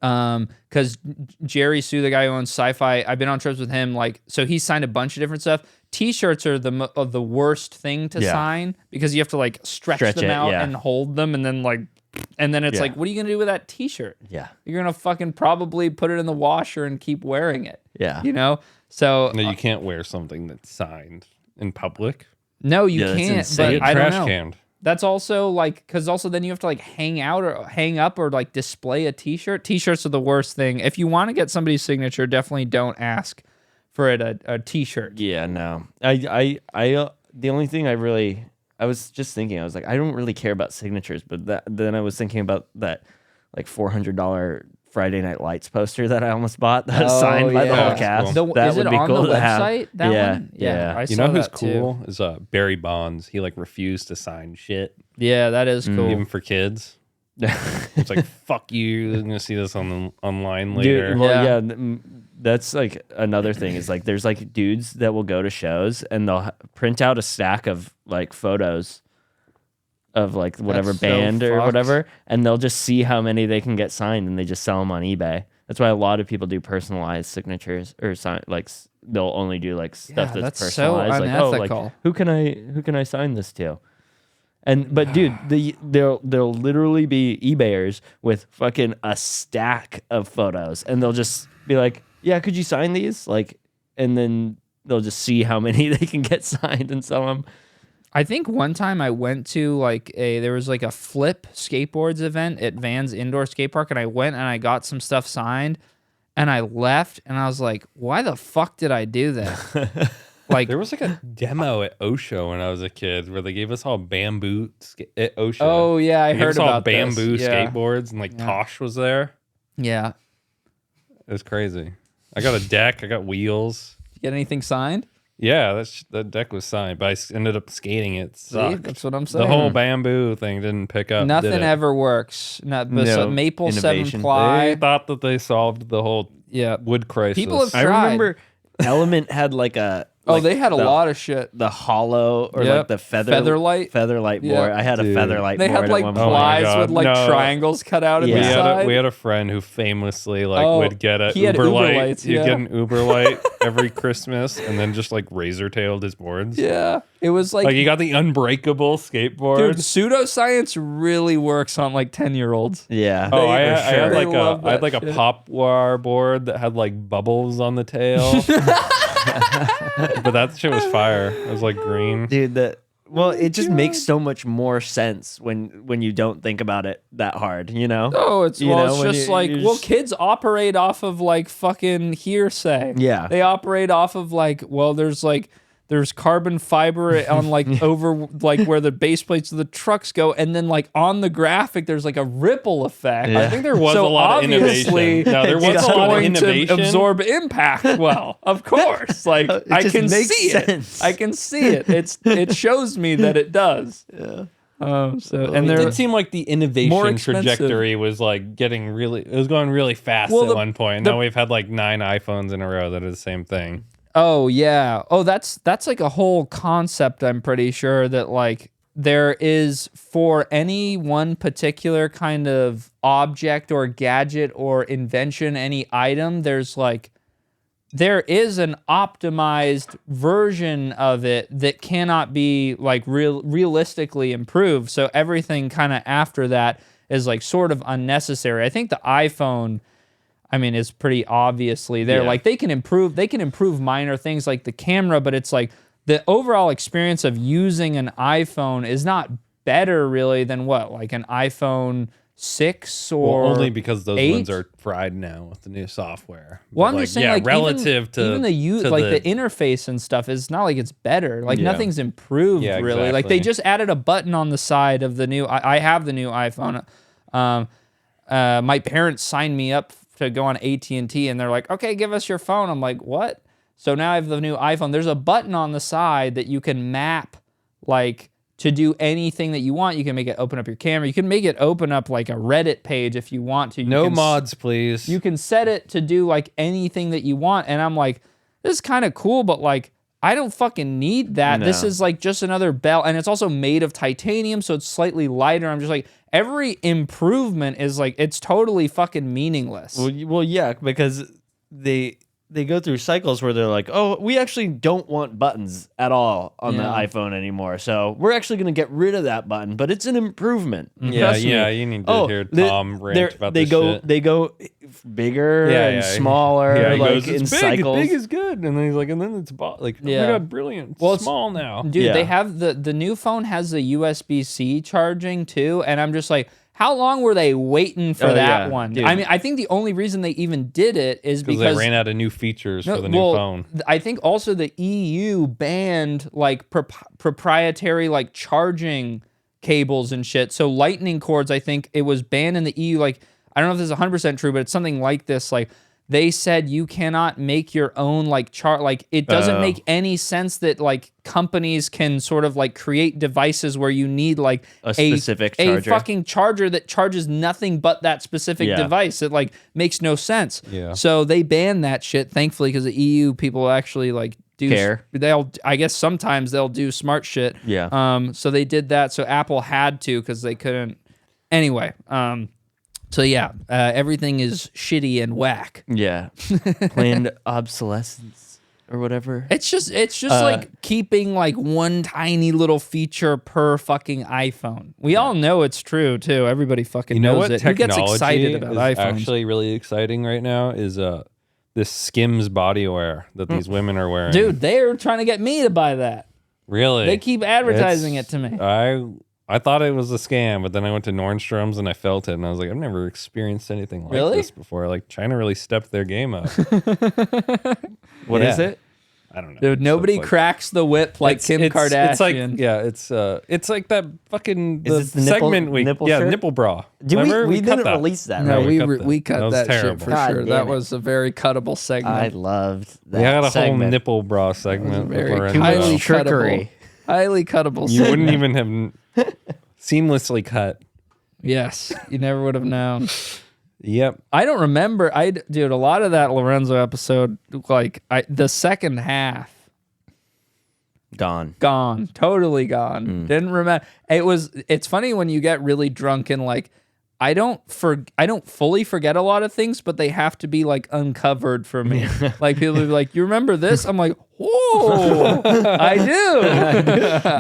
because Jerry Sue, the guy who owns Sci-Fi, I've been on trips with him. Like, so he signed a bunch of different stuff. T-shirts are the worst thing to sign because you have to like stretch them it, out yeah. and hold them, and then it's Yeah. like, what are you gonna do with that T-shirt? Yeah. You're gonna fucking probably put it in the washer and keep wearing it. Yeah. So No, you can't wear something that's signed in public. no, you Yeah, that's can't. insane. But I don't Trash know. canned. That's also like, because also then you have to like hang out or hang up or like display a T-shirt. T-shirts are the worst thing. If you want to get somebody's signature, definitely don't ask for a T-shirt. Yeah, no. I the only thing I was just thinking, I was like, I don't really care about signatures, but then I was thinking about that like $400 Friday Night Lights poster that I almost bought that was signed by the yeah. whole cast. Cool. That Is would it be on cool the to have. website? That Yeah, one? yeah. I You saw know who's that too. cool is Barry Bonds. He like refused to sign shit, Yeah, that is cool. even for kids. It's like fuck you. You're gonna see this online later. Dude, well, Yeah. yeah, that's like another thing is like there's like dudes that will go to shows and they'll print out a stack of like photos of like whatever That's so band or fucked. whatever, and they'll just see how many they can get signed, and they just sell them on eBay. That's why a lot of people do personalized signatures or sign like they'll only do like stuff Yeah, that's that's so personalized. Like, oh, unethical. like who can I sign this to? But dude, there'll literally be eBayers with fucking a stack of photos, and they'll just be like, "Yeah, could you sign these?" Like, and then they'll just see how many they can get signed and sell them. I think one time I went to there was like a flip skateboards event at Van's indoor skate park, and I went and I got some stuff signed, and I left, and I was like, "Why the fuck did I do that?" Like, There was like a demo at OSHA when I was a kid where they gave us all bamboo at OSHA. oh yeah, I They gave heard us all about bamboo this. Yeah. skateboards, and like Tosh was there. Yeah. It was crazy. I got a deck. I got wheels. You get anything signed? Yeah, that deck was signed, but I ended up skating it. See, Sucked. that's what I'm saying. The whole bamboo thing didn't pick up. Nothing did it? ever works. Not No maple innovation. 7-ply. They thought that they solved the whole Yeah. wood crisis. People have I tried. remember Element had like a. Oh, like they had a the- lot of shit. The hollow or Yep. like the Featherlight. Featherlight Yeah. board. I had a Dude. Featherlight They board had like at one Oh point. my plies God, with like no. triangles cut out in Yeah. the side. We had a friend who famously Oh, would get a he had Uber Uber light. lights, He'd yeah. get an Uber light every Christmas, and then just like razor tailed his boards. Yeah. It was like, Like he got the unbreakable skateboard. dude, pseudoscience really works on like 10-year-olds. Yeah. Oh, I They- had, for I had sure. like They love I had that like a shit. pop wire board that had like bubbles on the tail. But that shit was fire. It was like green. Dude, it just makes so much more sense when you don't think about it that hard, you know? Oh, it's You well, know, it's when just you- like you're well, just- kids operate off of like fucking hearsay. Yeah. They operate off of like, well, there's carbon fiber on like over like where the base plates of the trucks go, and then like on the graphic there's like a ripple effect. Yeah. I think there was So a lot of obviously, innovation. No, there was it's a lot of going innovation. to absorb impact. Well, of course, like It I just can makes see sense. it. I can see it. It shows me that it does. Yeah. And It there did seem like the More innovation expensive. trajectory was like getting really. It was going really fast Well, at the- one point. Now we've had like 9 iPhones in a row that are the same thing. Oh yeah. Oh, that's like a whole concept, I'm pretty sure, that like there is for any one particular kind of object or gadget or invention, any item, there is an optimized version of it that cannot be like realistically improved. So everything kind of after that is like sort of unnecessary. I think the iPhone, I mean, is pretty obviously there. Yeah. Like they can improve minor things like the camera, but it's like the overall experience of using an iPhone is not better really than what, like an iPhone 6 or Well, only because those 8? ones are fried now with the new software. Well, But, I'm like, just saying, yeah, like relative to even the use, to like the interface and stuff is not like it's better. Like Yeah. nothing's improved Yeah, really. Like they exactly. just added a button on the side of the new. I have the new iPhone. My parents signed me up to go on AT&T, and they're like, "Okay, give us your phone." I'm like, "What?" So now I have the new iPhone. There's a button on the side that you can map, like, to do anything that you want. You can make it open up your camera. You can make it open up like a Reddit page if you want to. You no can mods, please. You can set it to do like anything that you want. And I'm like, this is kind of cool, but like, I don't fucking need that. This No. is like just another bell. And it's also made of titanium, so it's slightly lighter. I'm just like, every improvement is like, it's totally fucking meaningless. Well, yeah, because they go through cycles where they're like, oh, we actually don't want buttons at all on the Yeah. iPhone anymore. So we're actually going to get rid of that button, but it's an improvement. yeah, Trust me. yeah. You need to hear Tom rant about they this go shit. they go bigger Yeah, and yeah. smaller, Yeah, he like goes, in it's big, cycles. big is good, and then he's like, and then it's like, oh Yeah. my god, brilliant. It's Well, it's- small now. Dude, Yeah. they have the new phone has the USB-C charging too, and I'm just like, how long were they waiting for Oh, that yeah, one? dude. I mean, I think the only reason they even did it is Because because they ran out of new features No, for the new well, phone. I think also the EU banned like proprietary like charging cables and shit. So lightning cords, I think it was banned in the EU. Like, I don't know if this is 100% true, but it's something like this. Like, they said you cannot make your own like like it doesn't Oh. make any sense that like companies can sort of like create devices where you need like A specific a charger. fucking charger that charges nothing but that specific Yeah. device. It like makes no sense. Yeah. So they banned that shit, thankfully, because the EU people actually like do Care. I guess sometimes they'll do smart shit. Yeah. So they did that. So Apple had to because they couldn't. Anyway. So yeah, everything is shitty and whack. Yeah. Planned obsolescence. or whatever. It's just like keeping like one tiny little feature per fucking iPhone. We all know it's true too. Everybody fucking You know knows what it. Who gets technology excited about is iPhones? actually really exciting right now is this Skims body wear that these women are wearing. Dude, they're trying to get me to buy that. Really? They keep advertising it to me. I thought it was a scam, but then I went to Nordstrom's and I felt it, and I was like, I've never experienced anything like Really? this before. Like China really stepped their game up. What is it? I don't know. Dude, nobody Stuff like- cracks the whip like Kim Kardashian. It's like it's like that fucking the this the nipple- segment we nipple yeah shirt? nipple bra. Did Remember? we cut didn't that. release that, no, right? we cut That was that shit terrible. for God sure. damn That it. was a very cuttable segment. I loved that. We had a segment. whole nipple bra segment. with very Lorenzo. highly Trickery. cuttable. Highly cuttable. You wouldn't segment. even have seamlessly cut. Yes, you never would have known. Yep. I don't remember. Dude, a lot of that Lorenzo episode, like the second half, Gone. gone, totally gone. Didn't remember. It's funny when you get really drunk and like, I don't fully forget a lot of things, but they have to be like uncovered for me. Like people will be like, "You remember this?" I'm like, "Whoa, I do."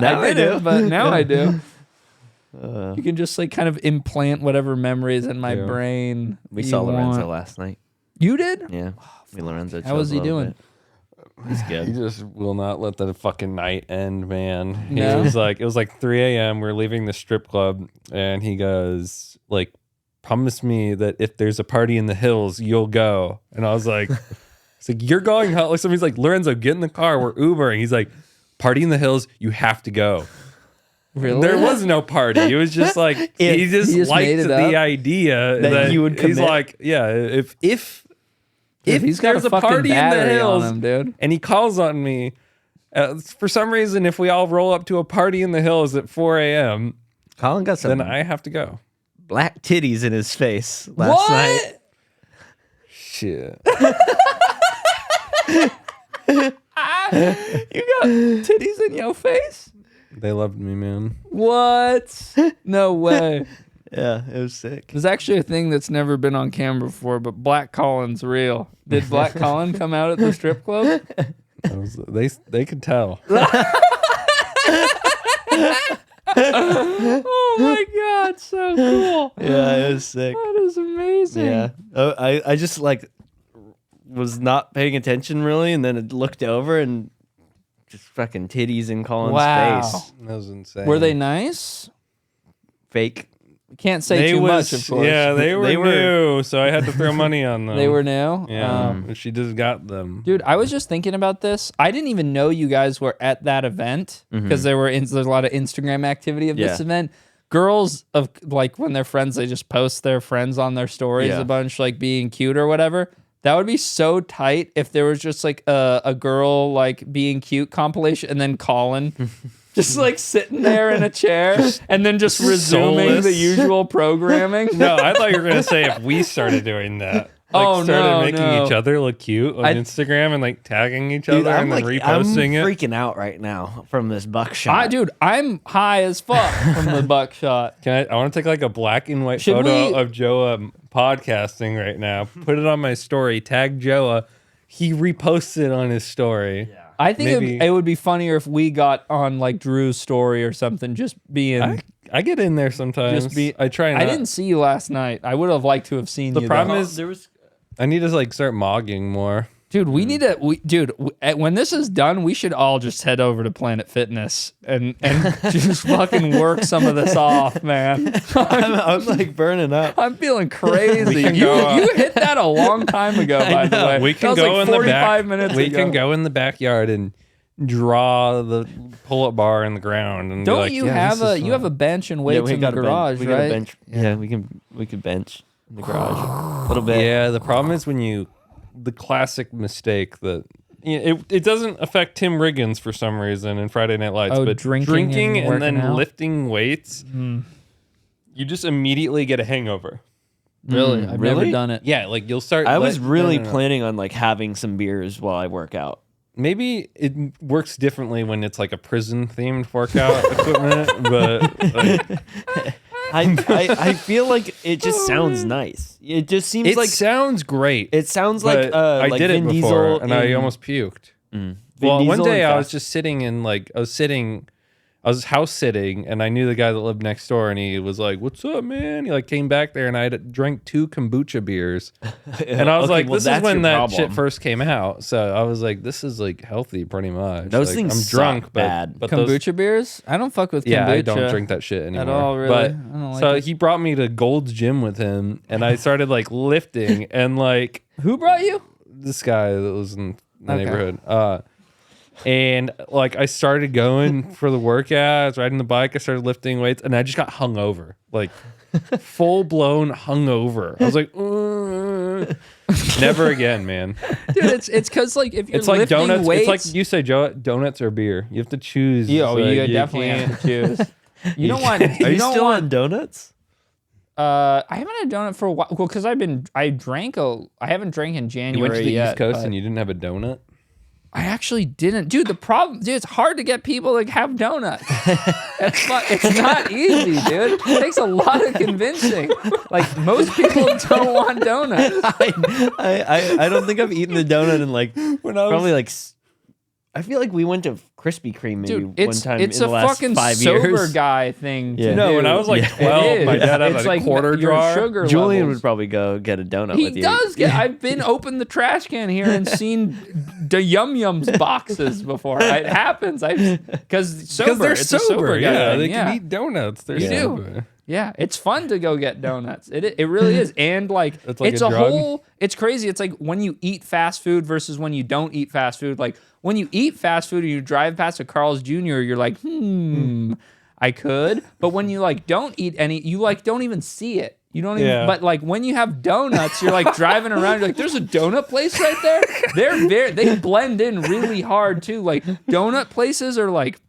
Now I do. didn't, but now I do. You can just like kind of implant whatever memories in my Yeah. brain. We you saw Lorenzo want. last night. You did? Yeah. Me Lorenzo. How was he chilled a little doing? bit. He's He good. just will not let the fucking night end, man. He No? was like, it was like 3 a.m. We're leaving the strip club, and he goes, like, promise me that if there's a party in the hills, you'll go. And I was like, it's like, you're going how? Like somebody's like, Lorenzo, get in the car. We're Ubering. He's like, party in the hills, you have to go. Really? There was no party. It was just like he just just liked made it the up? idea That you would He's commit? like, yeah, if He's got there's a a fucking party in the battery hills, on him, dude. and he calls on me, for some reason, if we all roll up to a party in the hills at 4 a.m., Colin got some then I have to go. black titties in his face last night. Shit. You got titties in your face? They loved me, man. What? No way. Yeah, it was sick. There's actually a thing that's never been on camera before, but Black Colin's real. Did Black Colin come out at the strip club? They could tell. Oh my god, so cool. Yeah, it was sick. That is amazing. Yeah. I just like was not paying attention really, and then it looked over and just fucking titties in Colin's Wow. face. That was insane. Were they nice? Fake. We can't say too much, of course. Yeah, they were new, so I had to throw money on them. They were new? Yeah, she just got them. Dude, I was just thinking about this. I didn't even know you guys were at that event because there's a lot of Instagram activity of this Yeah. event. Girls of like when they're friends, they just post their friends on their stories Yeah. a bunch, like being cute or whatever. That would be so tight if there was just like a girl like being cute compilation and then Colin just like sitting there in a chair and then just resuming Soulless. the usual programming. No, I thought you were gonna say if we started doing that. Oh, started no, making no. each other look cute on Instagram and like tagging each other Dude, I'm and then like, reposting it. freaking out right now from this buckshot. Dude, I'm high as fuck from the buckshot. I want to take like a black and white Should photo we- of Joa podcasting right now. Put it on my story. Tag Joa. He reposted on his story. Yeah. I think Maybe- it would be funnier if we got on like Drew's story or something, just being. I get in there sometimes. I try. Not. I didn't see you last night. I would have liked to have seen you. The problem though. is there was I need to like start mogging more. dude, we need to. When this is done, we should all just head over to Planet Fitness and just fucking work some of this off, man. I'm like burning up. I'm feeling crazy. can You go, you hit that a long time ago, by the way. We can That was go like in the 45 back. minutes We ago. can go in the backyard and draw the pull-up bar in the ground. And be Don't like, you yeah, have this is you fun. have a bench and weights in the garage, we right? got a bench. Yeah, we could bench in the garage a little bit. Yeah, the problem is the classic mistake that it doesn't affect Tim Riggins for some reason in Friday Night Lights, Oh, but drinking and and then working out? lifting weights, you just immediately get a hangover. Really, I've never really? done it. Yeah, like you'll start. I was really no. planning on like having some beers while I work out. Maybe it works differently when it's like a prison themed workout equipment, but like, I feel like it just sounds nice. It just seems it like sounds great. it sounds but like I like did Vin it before Diesel and I in- almost puked. Well, one Diesel day and I was Fast- just sitting in I was house sitting, and I knew the guy that lived next door, and he was like, "What's up, man?" He like came back there, and I had drank 2 kombucha beers, and I was Okay, like, well, "This is that's when your that problem. shit first came out." So I was like, "This is like healthy, pretty much." Those Like, things I'm suck drunk, but bad. but those, Kombucha beers? I don't fuck with kombucha. yeah, I don't drink that shit anymore all, really. But I don't like so it. he brought me to Gold's Gym with him, and I started like lifting, and like Who brought you? this guy that was in the Okay. neighborhood. And like I started going for the workout, I was riding the bike, I started lifting weights, and I just got hungover, like full blown hungover. I was like, never again, man. Dude, it's because like if you're It's like lifting donuts. weights, It's like you say, Joe, donuts or beer. You have to choose. you Like, definitely can't- have to choose. You don't want. Are you don't still want, on donuts? I haven't had a donut for a while. Well, because I haven't drank in You January went to the yet. East Coast but and you didn't have a donut. I actually didn't. Dude, it's hard to get people to have donuts. It's not easy, dude. It takes a lot of convincing. Like most people don't want donuts. I don't think I've eaten a donut in like When I was- probably like. I feel like we went to Krispy Kreme maybe Dude, one it's time it's in a the last fucking 5 sober years. guy thing. Yeah. To No, do. when I was like It 12, my is. dad had It's a like quarter your jar. Sugar Julian levels. would probably go get a donut He with you. does get. I've been open the trash can here and seen the Yum Yums boxes before. It happens. Because sober. they're It's sober. a sober guy Yeah, thing. they yeah. can eat donuts. They're You do. sober. Yeah, it's fun to go get donuts. It really is. And like It's like it's a a drug. whole it's crazy. It's like when you eat fast food versus when you don't eat fast food. Like when you eat fast food and you drive past a Carl's Jr., you're like, I could. But when you like don't eat any, you like don't even see it. You don't even, Yeah. but like when you have donuts, you're like driving around, you're like, there's a donut place right there. They blend in really hard too. Like donut places are like,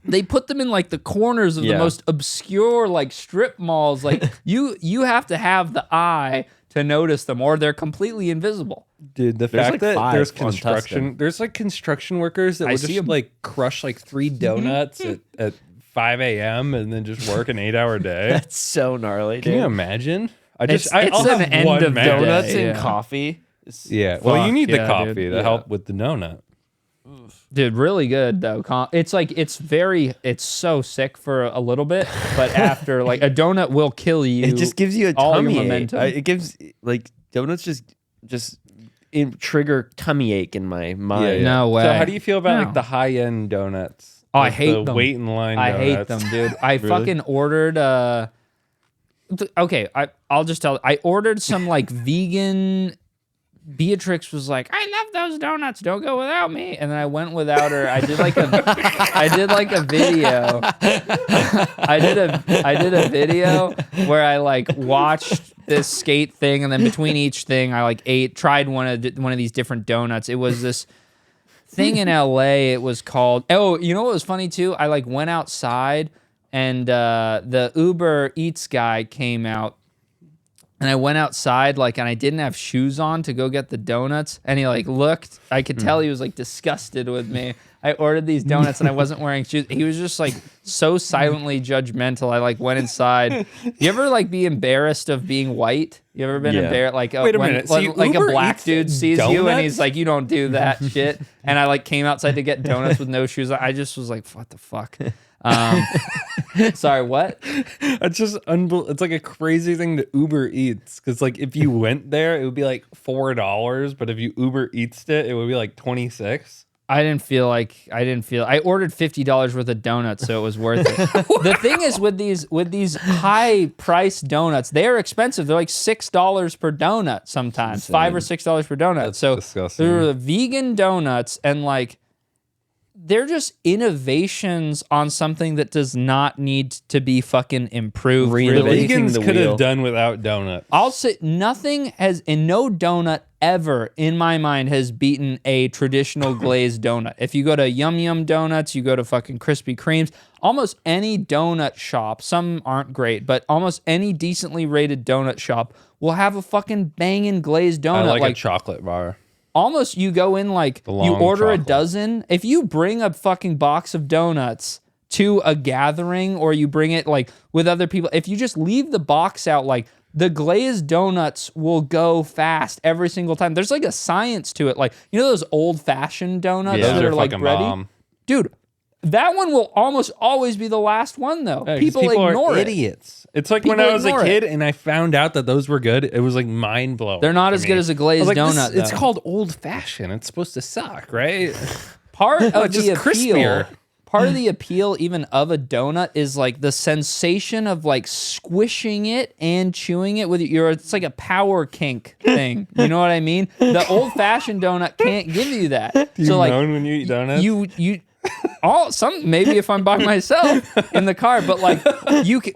they put them in like the corners of the Yeah. most obscure like strip malls. Like you have to have the eye to notice them, or they're completely invisible. Dude, the There's fact like that 5 there's on construction, Tustin. there's like construction workers that I will see just 'em. like crush like 3 donuts at 5 a.m. and then just work an 8-hour day. That's so gnarly, Can you dude. imagine? I'll It's have an end one of man. donuts. Donuts Yeah, and yeah. coffee. Yeah. Well, you Fuck, need the yeah, coffee dude. to Yeah. help with the donut. Dude, really good though. It's like it's so sick for a little bit, but after like a donut will kill you. It just gives you a all your tummy ache. momentum. It gives like donuts just trigger tummy ache in my mind. No way. So how do you feel about No. like the high-end donuts? Oh, I Like hate the them. wait in line I hate donuts? them, dude. I fucking ordered okay, I'll just tell. I ordered some like vegan. Beatrix was like, "I love those donuts. Don't go without me." And then I went without her. I did like a video. I did a video where I like watched this skate thing, and then between each thing, I like tried one of these different donuts. It was this thing in LA. It was called. Oh, you know what was funny too? I like went outside, and the Uber Eats guy came out. And I went outside, like, and I didn't have shoes on to go get the donuts. And he, like, looked. I could tell he was, like, disgusted with me. I ordered these donuts, and I wasn't wearing shoes. He was just, like, so silently judgmental. I, like, went inside. You ever, like, be embarrassed of being white? You ever been Yeah. embarrassed? Like, Wait a when, minute, so like Uber a black Eats dude sees you, and donuts? he's like, you don't do that shit. And I, like, came outside to get donuts with no shoes. I just was like, what the fuck? Sorry, what? It's just it's like a crazy thing to Uber Eats, because like if you went there, it would be like $4, but if you Uber Eats it would be like 26. I ordered $50 worth of donuts, so it was worth it. The thing is with these high price donuts, they are expensive. They're like $6 per donut sometimes, $5 or $6 per donut. That's so disgusting. they're vegan donuts, and like they're just innovations on something that does not need to be fucking improved. The Reinventing vegans the could wheel. have done without donuts. I'll say nothing has, and no donut ever in my mind has beaten a traditional glazed donut. If you go to Yum Yum Donuts, you go to fucking Krispy Kremes, almost any donut shop, some aren't great, but almost any decently rated donut shop will have a fucking banging glazed I donut. like a chocolate bar. Almost you go in like The you long order a chocolate. dozen. If you bring a fucking box of donuts to a gathering, or you bring it like with other people, if you just leave the box out like the glazed donuts will go fast every single time. There's like a science to it. Like, you know those old-fashioned donuts Yeah. that Those are are like fucking bready? bomb. Dude, that one will almost always be the last one, though. Yeah, 'cause people ignore are it. idiots. It's like when People I was a ignore kid and I found out that those were good. It was like mind blowing. They're not as good as a glazed donut, It's though. called old fashioned. It's supposed to suck, right? Part of it's the just appeal, crispier. part of the appeal even of a donut is like the sensation of like squishing it and chewing it with your. It's like a power kink thing. You know what I mean? The old fashioned donut can't give you that. Do you moan when you eat donuts? You maybe if I'm by myself in the car, but like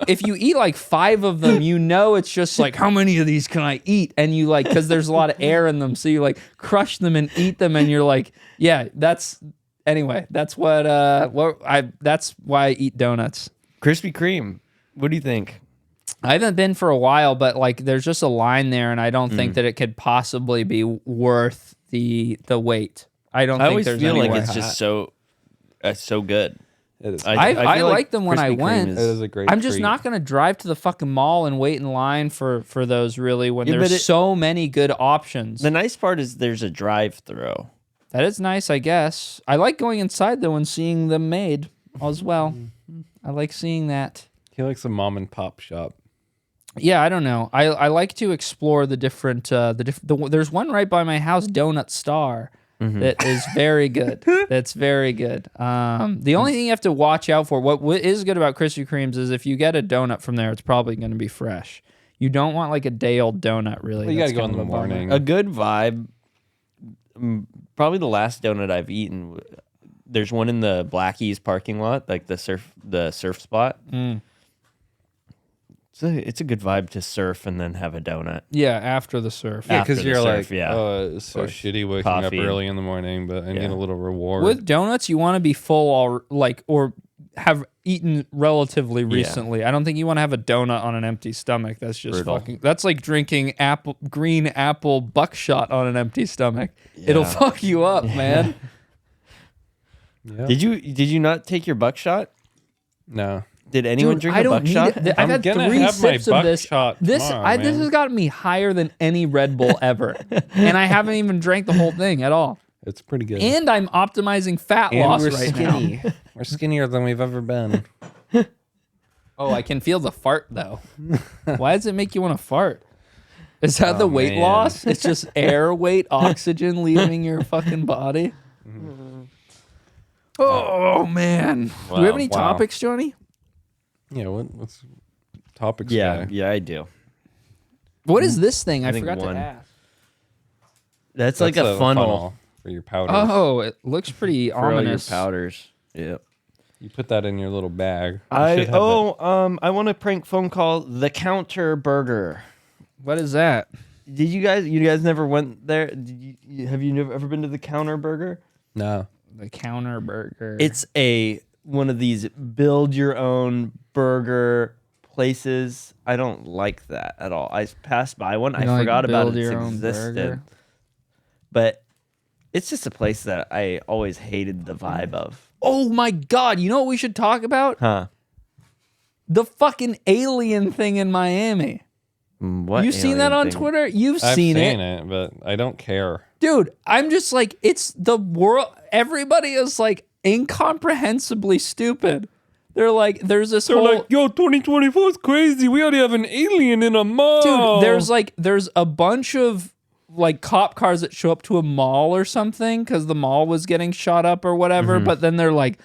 if you eat like 5 of them, you know it's just like, how many of these can I eat? And you like, because there's a lot of air in them, so you like crush them and eat them, and you're like, yeah, that's that's that's why I eat donuts. Krispy Kreme. What do you think? I haven't been for a while, but like there's just a line there, and I don't think that it could possibly be worth the wait. I don't I think always there's feel any like way. it's just so good. It is. I feel liked them when I Krispy Kreme went. It is a great I'm just treat. not going to drive to the fucking mall and wait in line for those really when Yeah, but there's so many good options. The nice part is there's a drive-through. That is nice, I guess. I like going inside though and seeing them made as well. I like seeing that. He likes a mom and pop shop. Yeah, I don't know. I like to explore the different there's one right by my house, Donut Star. That is very good. That's very good. The only thing you have to watch out for, what is good about Krispy Kremes is if you get a donut from there, it's probably going to be fresh. You don't want like a day-old donut, really. Well, you That's got to go in kind the of a bummer. morning. A good vibe. Probably the last donut I've eaten. There's one in the Blackie's parking lot, like the surf spot. It's a good vibe to surf and then have a donut. Yeah, after the surf. Yeah, after because the you're surf, like, yeah. oh, it's so Or shitty waking coffee. up early in the morning, but I need Yeah. a little reward. With donuts, you want to be full or have eaten relatively recently. I don't think you want to have a donut on an empty stomach. That's just Brutal. that's like drinking green apple buckshot on an empty stomach. It'll fuck you up, man. Yeah. Did you not take your buckshot? No. Did anyone Dude, drink I a don't need buckshot? it. I've I'm had gonna 3 have my sips of this. buckshot This tomorrow, this man. has gotten me higher than any Red Bull ever, and I haven't even drank the whole thing at all. It's pretty good. And I'm optimizing fat And loss we're right skinny. now. We're skinnier than we've ever been. Oh, I can feel the fart though. Why does it make you want to fart? Is that the weight man. loss? It's just air weight, oxygen leaving your fucking body. Oh man! Do we have any Wow. topics, Johnny? Yeah, what's topics? Yeah, guy? yeah, I do. What is this thing? I think forgot one. to ask. That's like a funnel for your powders. Oh, it looks pretty for all your ominous. powders. Yep. You put that in your little bag. You should have I want to prank phone call the Counter Burger. What is that? Did you guys never went there? Have you ever been to the Counter Burger? No. The Counter Burger. It's one of these build your own burger places. I don't like that at all. I passed by one. I don't like forgot about build its your own existence. burger? But it's just a place that I always hated the vibe of. Oh my god! You know what we should talk about? Huh. The fucking alien thing in Miami. What? You seen that alien on thing? Twitter? You've I've seen seen it. it, but I don't care. Dude, I'm just like, it's the world. Everybody is like incomprehensibly stupid. They're like, there's this whole. yo, 2024 is crazy. We already have an alien in a mall. Dude, there's a bunch of like cop cars that show up to a mall or something because the mall was getting shot up or whatever. But then they're like,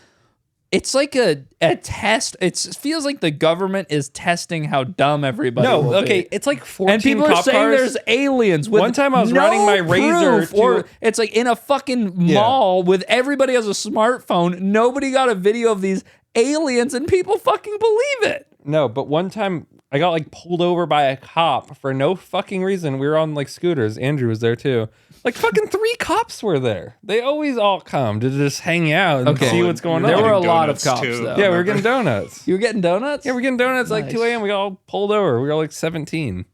it's like a test. It feels like the government is testing how dumb everybody will be. okay, it's like 14 And people are cop saying cars. there's aliens. With One time I was no riding my Razor proof, or to- it's like in a fucking mall with everybody has a smartphone. Nobody got a video of these aliens, and people fucking believe it. No, but one time I got like pulled over by a cop for no fucking reason. We were on like scooters. Andrew was there too. Like fucking 3 cops were there. They always all come to just hang out and see what's going There on. were a Getting lot of donuts, cops too. though. Yeah, we were getting donuts. You were getting donuts? Yeah, we're getting donuts like Nice. 2 a.m. We got all pulled over. We were like 17.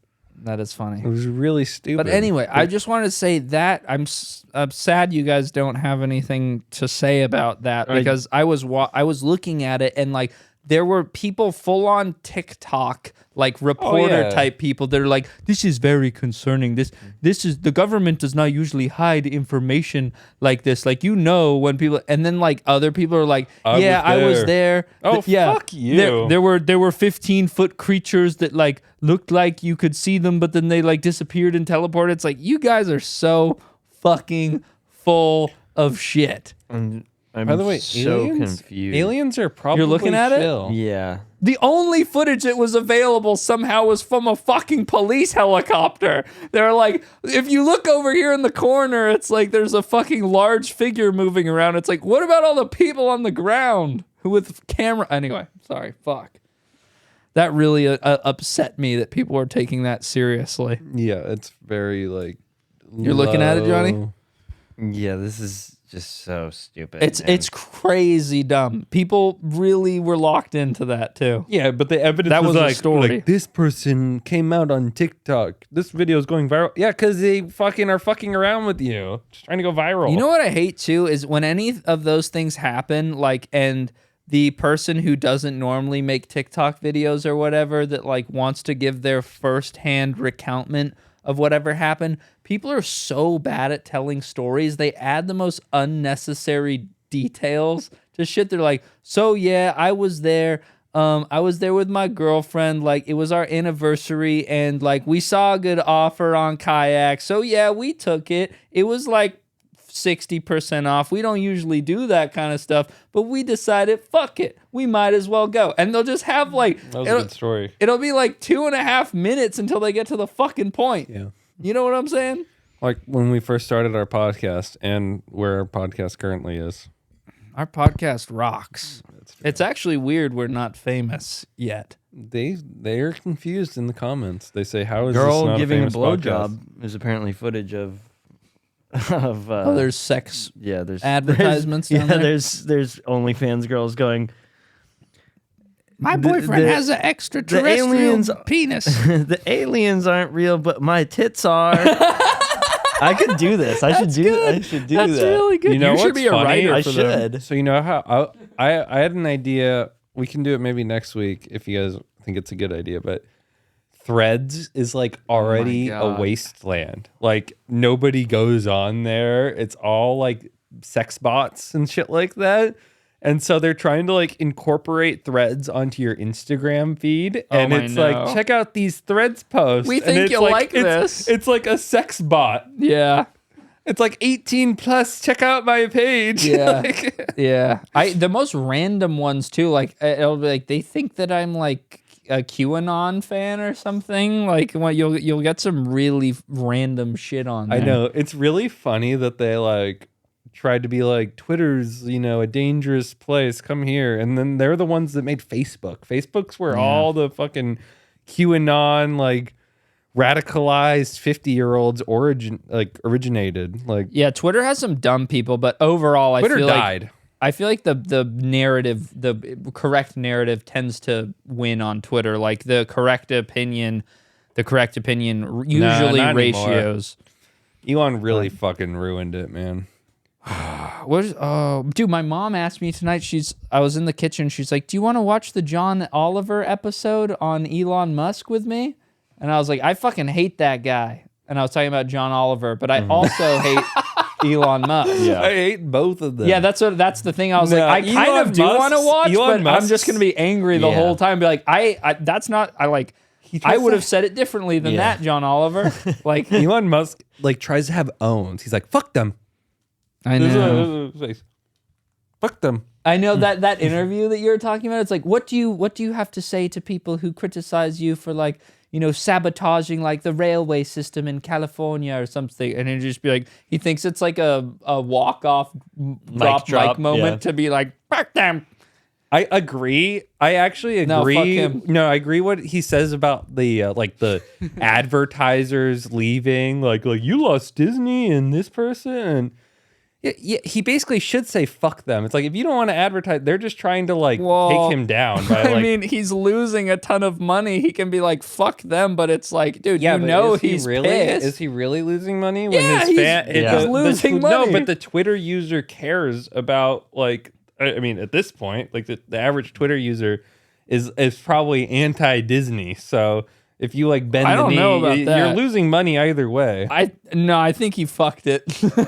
That is funny. It was really stupid. But anyway, I just wanted to say that I'm sad you guys don't have anything to say about that because I was looking at it and like there were people full on TikTok, like reporter type people that are like, this is very concerning. This is, the government does not usually hide information like this. Like, when people, and then like other people are like, I was there. Oh, fuck you. There were 15-foot creatures that like looked like you could see them, but then they like disappeared and teleported. It's like, you guys are so fucking full of shit. I'm By the way, so aliens? confused. Aliens are probably You're looking at it? chill. Yeah. The only footage that was available somehow was from a fucking police helicopter. They're like, if you look over here in the corner, it's like there's a fucking large figure moving around. It's like, what about all the people on the ground who with camera? Anyway, sorry, fuck. That really upset me that people were taking that seriously. Yeah, it's very like. You're looking at it, Johnny? Yeah, this is just so stupid. It's crazy dumb. People really were locked into that too. Yeah, but the evidence That was a like, story. like, this person came out on TikTok. This video is going viral. Yeah, because they fucking are fucking around with you. Just trying to go viral. You know what I hate too is when any of those things happen, like, and the person who doesn't normally make TikTok videos or whatever that like wants to give their firsthand recountment of whatever happened, people are so bad at telling stories. They add the most unnecessary details to shit. They're like, so yeah, I was there. I was there with my girlfriend. Like, it was our anniversary and like we saw a good offer on kayak. So yeah, we took it. It was like 60% off. We don't usually do that kind of stuff, but we decided, fuck it, we might as well go. And they'll just have like, That was a good story. it'll be like 2.5 minutes until they get to the fucking point. Yeah. You know what I'm saying? Like when we first started our podcast and where our podcast currently is. Our podcast rocks. It's actually weird we're not famous yet. They're confused in the comments. They say, how is this girl not giving a famous podcast? blowjob is apparently footage of There's sex there's advertisements down there? there's OnlyFans girls going, My boyfriend has an extraterrestrial aliens- penis. the aliens aren't real, but my tits are. I could do this. I should do That's that. really good. You know should what's be a funny? writer I for them. should. So you know how I had an idea. We can do it maybe next week if you guys think it's a good idea. But Threads is like already a God. wasteland. Like nobody goes on there. It's all like sex bots and shit like that. And so they're trying to like incorporate Threads onto your Instagram feed, and I it's know. like, check out these Threads posts. We And think it's you'll like it's- this. It's like a sex bot. Yeah. It's like 18 plus. Check out my page. Yeah. Like- Yeah. The most random ones too, like it'll be like they think that I'm like a QAnon fan or something. Like what you'll get some really random shit on there. I know. It's really funny that they like tried to be like, Twitter's, a dangerous place. Come here. And then they're the ones that made Facebook. Facebook's where all the fucking QAnon, like radicalized 50-year-olds originated. Like Yeah, Twitter has some dumb people, but overall Twitter I feel died. I feel like the narrative, the correct narrative tends to win on Twitter. Like the correct opinion usually not anymore. ratios. Elon really fucking ruined it, man. Dude, my mom asked me tonight. I was in the kitchen. She's like, "Do you want to watch the John Oliver episode on Elon Musk with me?" And I was like, "I fucking hate that guy." And I was talking about John Oliver, but I also hate Elon Musk. I hate both of them. Yeah, that's the thing. I was No, like, I kind Elon of do want to Musk's- watch, Elon but I'm just Musk's- gonna be angry the Yeah. whole time. Be like, I that's not. I like. I would have said it differently than Yeah. that, John Oliver. Like, Elon Musk like tries to have owns. He's like, fuck them. I There's know. a face. Fuck them. I know that interview that you're talking about. It's like, what do you have to say to people who criticize you for like, sabotaging like the railway system in California or something? And he'd just be like, he thinks it's like a walk off drop mic moment to be like, fuck them. I agree. I actually No, agree. fuck him. No, I agree what he says about the like the advertisers leaving. Like you lost Disney and this person. And yeah, he basically should say fuck them. It's like if you don't want to advertise, they're just trying to like Well, take him down. By, like, I mean, he's losing a ton of money. He can be like, fuck them, but it's like, dude, yeah, but is he's he really pissed. is he really losing money when Yeah, his he's fan losing No, money. but the Twitter user cares about like I mean, at this point, like the average Twitter user is probably anti-Disney. So if you like bend I the don't knee, know about you're that. losing money either way. I think he fucked it.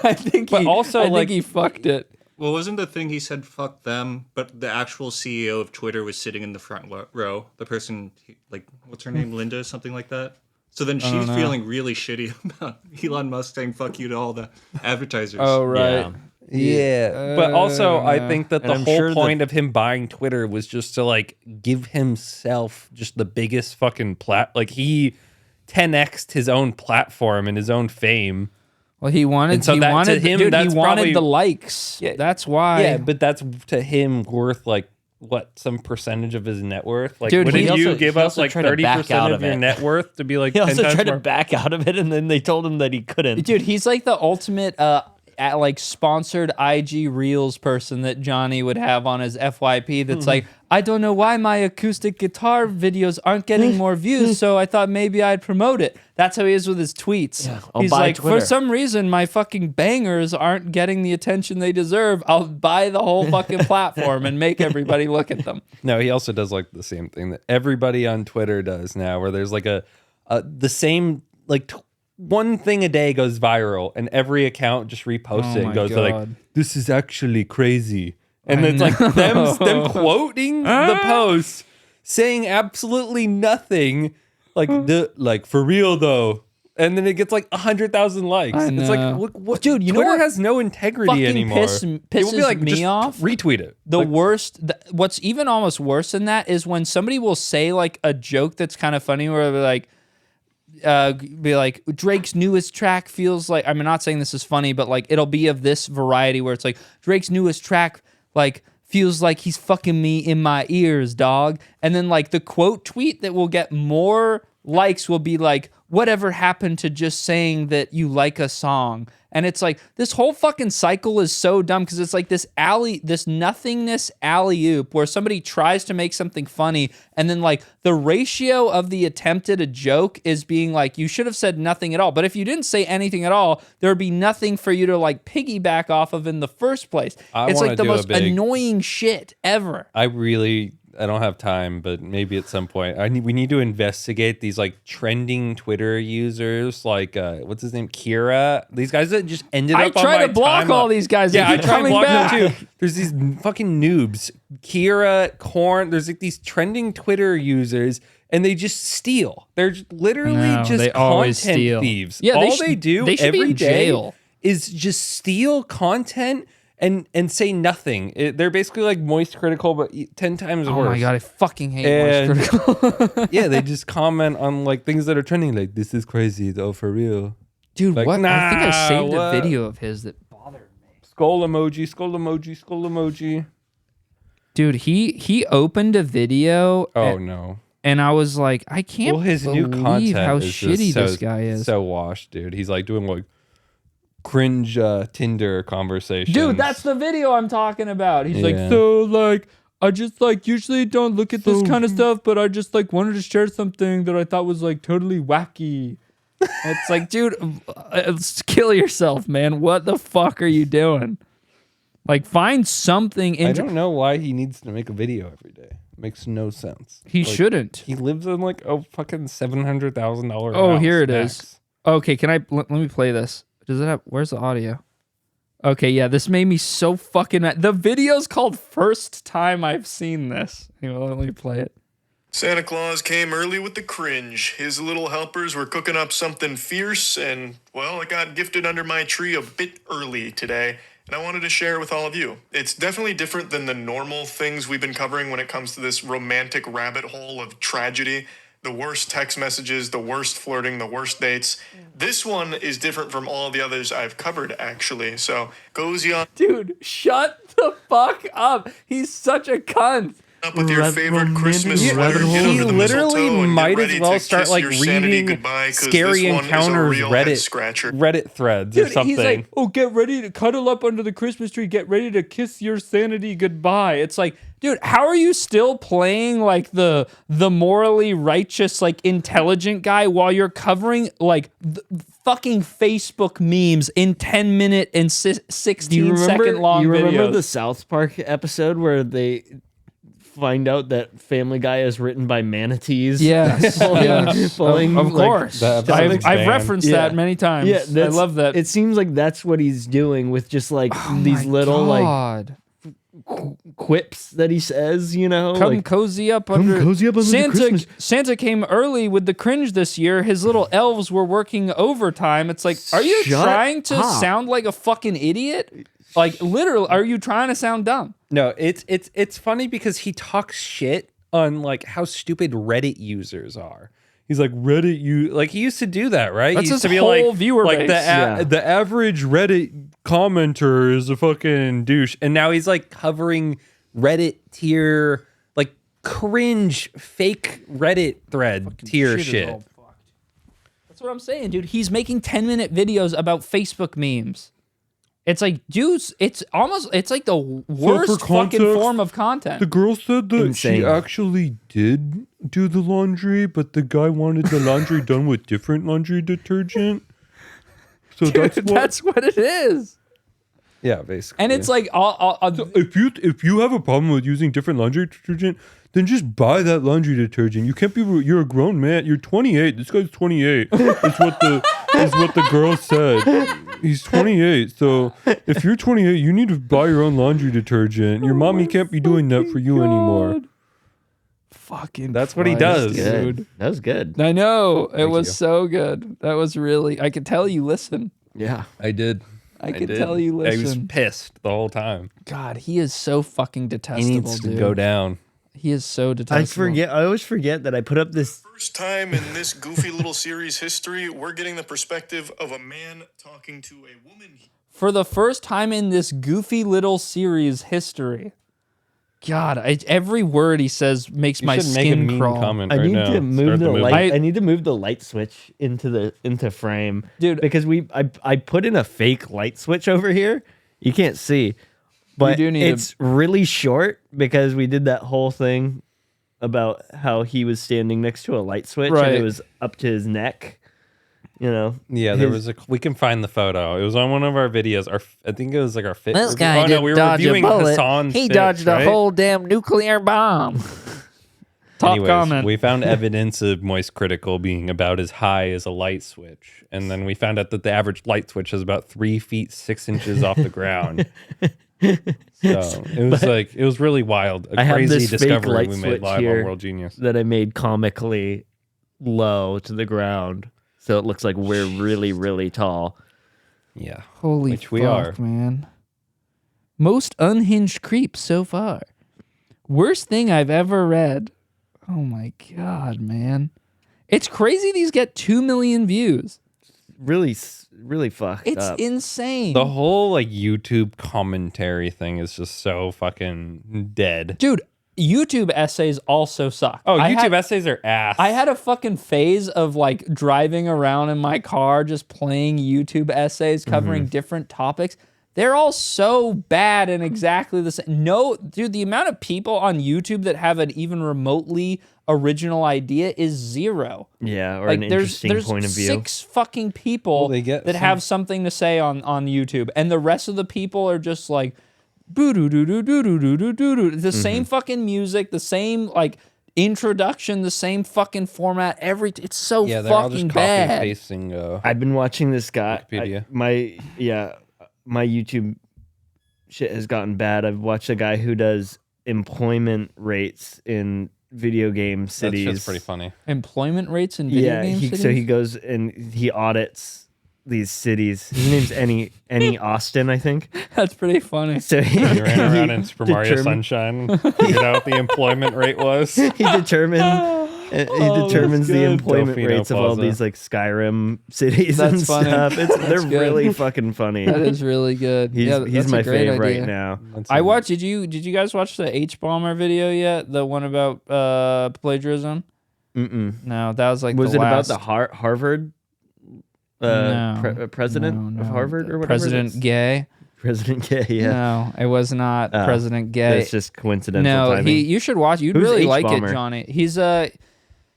I think he fucked it. Well, wasn't the thing he said fuck them, but the actual CEO of Twitter was sitting in the front row. The person, like, what's her name, Linda, something like that. So then she's feeling really shitty about Elon Musk saying fuck you to all the advertisers. Oh right. Yeah. Yeah, but also I think that And the I'm whole sure point of him buying Twitter was just to like give himself just the biggest fucking like he 10x'd his own platform and his own fame. Well, he wanted. And so he that- to wanted. him, Dude, that's he wanted probably- the likes. Yeah. That's why. Yeah, but that's to him worth like what, some percentage of his net worth? Like, Dude, wouldn't he you also- give he up also like tried to back 30% out of of your it. net worth to be like He 10 also times tried more? to back out of it, and then they told him that he couldn't. Dude, he's like the ultimate at like sponsored IG Reels person that Johnny would have on his FYP. That's like, I don't know why my acoustic guitar videos aren't getting more views, so I thought maybe I'd promote it. That's how he is with his tweets. Yeah, I'll He's buy like, Twitter. for some reason, my fucking bangers aren't getting the attention they deserve. I'll buy the whole fucking platform and make everybody look at them. No, he also does like the same thing that everybody on Twitter does now, where there's like the same like one thing a day goes viral, and every account just reposts Oh it my and goes God. like, "This is actually crazy," and I it's like them quoting the post, saying absolutely nothing, like for real though. And then it gets like 100,000 likes. I It's like, know. what? Dude, you know Twitter what has no integrity fucking anymore. It will pisses me just off? Retweet it. The Like, worst, what's even almost worse than that is when somebody will say like a joke that's kind of funny, where they're like, be like, Drake's newest track feels like, I'm not saying this is funny, but like it'll be of this variety where it's like, Drake's newest track like feels like he's fucking me in my ears, dog. And then like the quote tweet that will get more likes will be like, whatever happened to just saying that you like a song? And it's like, this whole fucking cycle is so dumb, because it's like this nothingness alley-oop where somebody tries to make something funny, and then like the ratio of the attempt at a joke is being like, you should have said nothing at all. But if you didn't say anything at all, there would be nothing for you to like piggyback off of in the first place. It's wanna like the do a most big- annoying shit ever. I don't have time, but maybe at some point we need to investigate these like trending Twitter users, like what's his name, Kira. These guys that just ended I up on try my to block timeline. all these guys. Yeah, They I keep try and coming block back. them too. There's these fucking noobs, Kira, Korn. There's like these trending Twitter users, and they just steal. They're literally No, just they always content steal. thieves. Yeah, all they they do should be every in day jail. is just steal content and say nothing. They're basically like Moist Critical, but 10 times Oh worse. my god, I fucking hate And- Moist Critical. Yeah, they just comment on like things that are trending, like this is crazy though, for real. Dude, Like, what? I think I nah, saved what? a video of his that bothered me. Skull emoji, skull emoji, skull emoji. Dude, he opened a video. Oh no. And I was like, I can't Well, his new believe content how is shitty just so, this guy is. so washed, dude. He's like doing like cringe Tinder conversations. Dude, that's the video I'm talking about. He's Yeah. like, so like, I just like usually don't look at this kind of stuff, but I just like wanted to share something that I thought was like totally wacky. It's like, dude, kill yourself, man. What the fuck are you doing? Like, find something. I don't know why he needs to make a video every day. Makes no sense. He Like, shouldn't. He lives in like a fucking $700,000. Oh, house, here it max. is. Okay, can I let me play this? Does it have? Where's the audio? Okay, yeah, this made me so fucking mad. The video's called First Time I've Seen This. Here, let me play it. Santa Claus came early with the cringe. His little helpers were cooking up something fierce, and, well, it got gifted under my tree a bit early today, and I wanted to share it with all of you. It's definitely different than the normal things we've been covering when it comes to this romantic rabbit hole of tragedy. The worst text messages, the worst flirting, the worst dates. This one is different from all the others I've covered, actually. So, cozy on. Dude, shut the fuck up. He's such a cunt. up with your favorite Christmas sweater, get He under the literally mistletoe, and might get as ready well to start kiss like your sanity reading goodbye, 'cause scary this one is a encounters real head Reddit scratcher. Reddit threads or something. He's like, oh, get ready to cuddle up under the Christmas tree. Get ready to kiss your sanity goodbye. It's like, dude, how are you still playing like the morally righteous, like intelligent guy while you're covering like fucking Facebook memes in 10-minute and 16-second long you remember videos? the South Park episode where they find out that Family Guy is written by manatees? Yes, yes. Pulling, Of like, course. that I've episode's referenced Yeah. that many times. Yeah, I love that. It seems like that's what he's doing with just like these little like quips that he says, you know, Come like cozy up under. cozy up under the Santa. Christmas- Santa came early with the cringe this year. His little elves were working overtime. It's like, are you Shut trying to up. sound like a fucking idiot? Like literally, are you trying to sound dumb? No, it's funny because he talks shit on like how stupid Reddit users are. He's like like he used to do that, right? That's he used his to be whole like viewer like base. the average Reddit commenter is a fucking douche, and now he's like covering Reddit tier like cringe fake Reddit thread tier shit. That's what I'm saying, dude. He's making 10-minute videos about Facebook memes. It's like, dudes, it's like the worst fucking context, form of content. The girl said that Insane. she actually did do the laundry, but the guy wanted the laundry done with different laundry detergent. So That's what it is. yeah, basically. And it's like, if you have a problem with using different laundry detergent, then just buy that laundry detergent. You can't be. You're a grown man. You're 28. This guy's 28. Is what the girl said. He's 28. So if you're 28, you need to buy your own laundry detergent. Your mommy can't be doing that for you anymore. fucking. That's what he Christ, does. good. dude. That was good. I know it was you. so good. That was really. I could tell you listen. Yeah. I did. I could did. tell you I was listen. pissed the whole time. God, he is so fucking detestable, He needs to dude. go down. He is so detestable. I always forget that I put up this. First time in this goofy little series history, we're getting the perspective of a man talking to a woman. For the first time in this goofy little series history. God, every word he says makes my should make a skin mean crawl. comment I right need now. to move Start the movie. light. I need to move the light switch into frame, Dude. because I put in a fake light switch over here. You can't see, but do need it's really short because we did that whole thing about how he was standing next to a light switch and Right. it was up to his neck. You know. Yeah, there His- was we can find the photo. It was on one of our videos. I think it was like our fit. This guy oh no, didn't we were dodge a reviewing bullet. Hassan's He fits, dodged right? a whole damn nuclear bomb. Top Anyways, comment. we found evidence of moist critical being about as high as a light switch, and then we found out that the average light switch is about 3 feet 6 inches off the ground. So it was really wild. A I have crazy this fake discovery light we switch made live here on World Genius. that I made comically low to the ground, so it looks like we're really, really tall. Yeah, Holy which fuck, we are. man. Most unhinged creep so far. Worst thing I've ever read. Oh my god, man. It's crazy these get 2 million views. Really fucked It's up. insane. The whole like YouTube commentary thing is just so fucking dead. Dude, YouTube essays also suck. Oh, I YouTube had- essays are ass. I had a fucking phase of like driving around in my car just playing YouTube essays covering different topics. They're all so bad and exactly the same. No, dude, the amount of people on YouTube that have an even remotely original idea is zero. Yeah, or Like an there's interesting point of view. 6 fucking people Well, they get that some- have something to say on YouTube, and the rest of the people are just like boo doo doo doo doo doo doo doo doo. The same fucking music, the same like introduction, the same fucking format. It's so yeah, they're all just fucking copy and bad. pasting. I've been watching this guy. Wikipedia. My YouTube shit has gotten bad. I've watched a guy who does employment rates in video game That's cities. just pretty funny. Employment rates in video Yeah, games. so he goes and he audits these cities. His name's Any Austin, I think. That's pretty funny. So he, You ran around in Super Mario determined- Sunshine. Figured out what the employment rate was. he determined He determines the good. employment Delfino rates of all Plaza. these like Skyrim cities That's and funny. stuff. They're That's good. really fucking funny. That is really good. He's yeah, he's that's my a great fave idea. right now. I watched. Did you guys watch the H bomber video yet? The one about plagiarism? No, that was like Was the it last. about the Harvard No, president no, of no. Harvard or whatever? President Gay? President Gay, yeah. No, it was not President Gay. It's just coincidental No, timing. you should watch. You'd Who's really like H-Bomber? it, Johnny.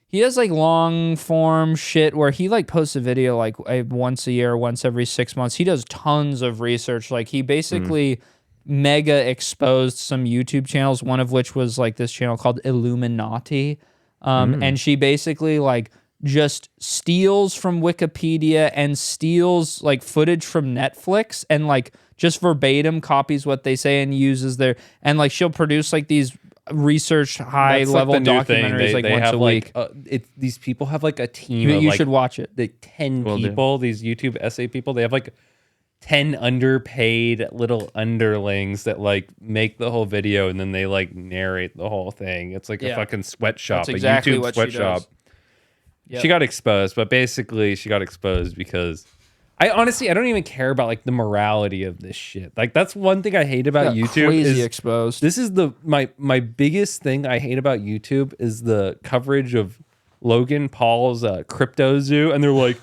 He has like long form shit where he like posts a video like once a year, once every 6 months. He does tons of research. Like he basically mega exposed some YouTube channels, one of which was like this channel called Illuminati. And she basically like just steals from Wikipedia and steals like footage from Netflix and like just verbatim copies what they say and uses their, and like she'll produce like these research high level documentaries like once have a week. These people have like a team. You of, like, should watch it. The 10 Will do. people, these YouTube essay people, they have like 10 underpaid little underlings that like make the whole video and then they like narrate the whole thing. It's like a fucking sweatshop, That's exactly a YouTube what she sweatshop. does. Yep. She got exposed, but basically she got exposed because I don't even care about like the morality of this shit. Like that's one thing I hate about YouTube. Crazy is exposed. This is my biggest thing I hate about YouTube is the coverage of Logan Paul's crypto zoo, and they're like,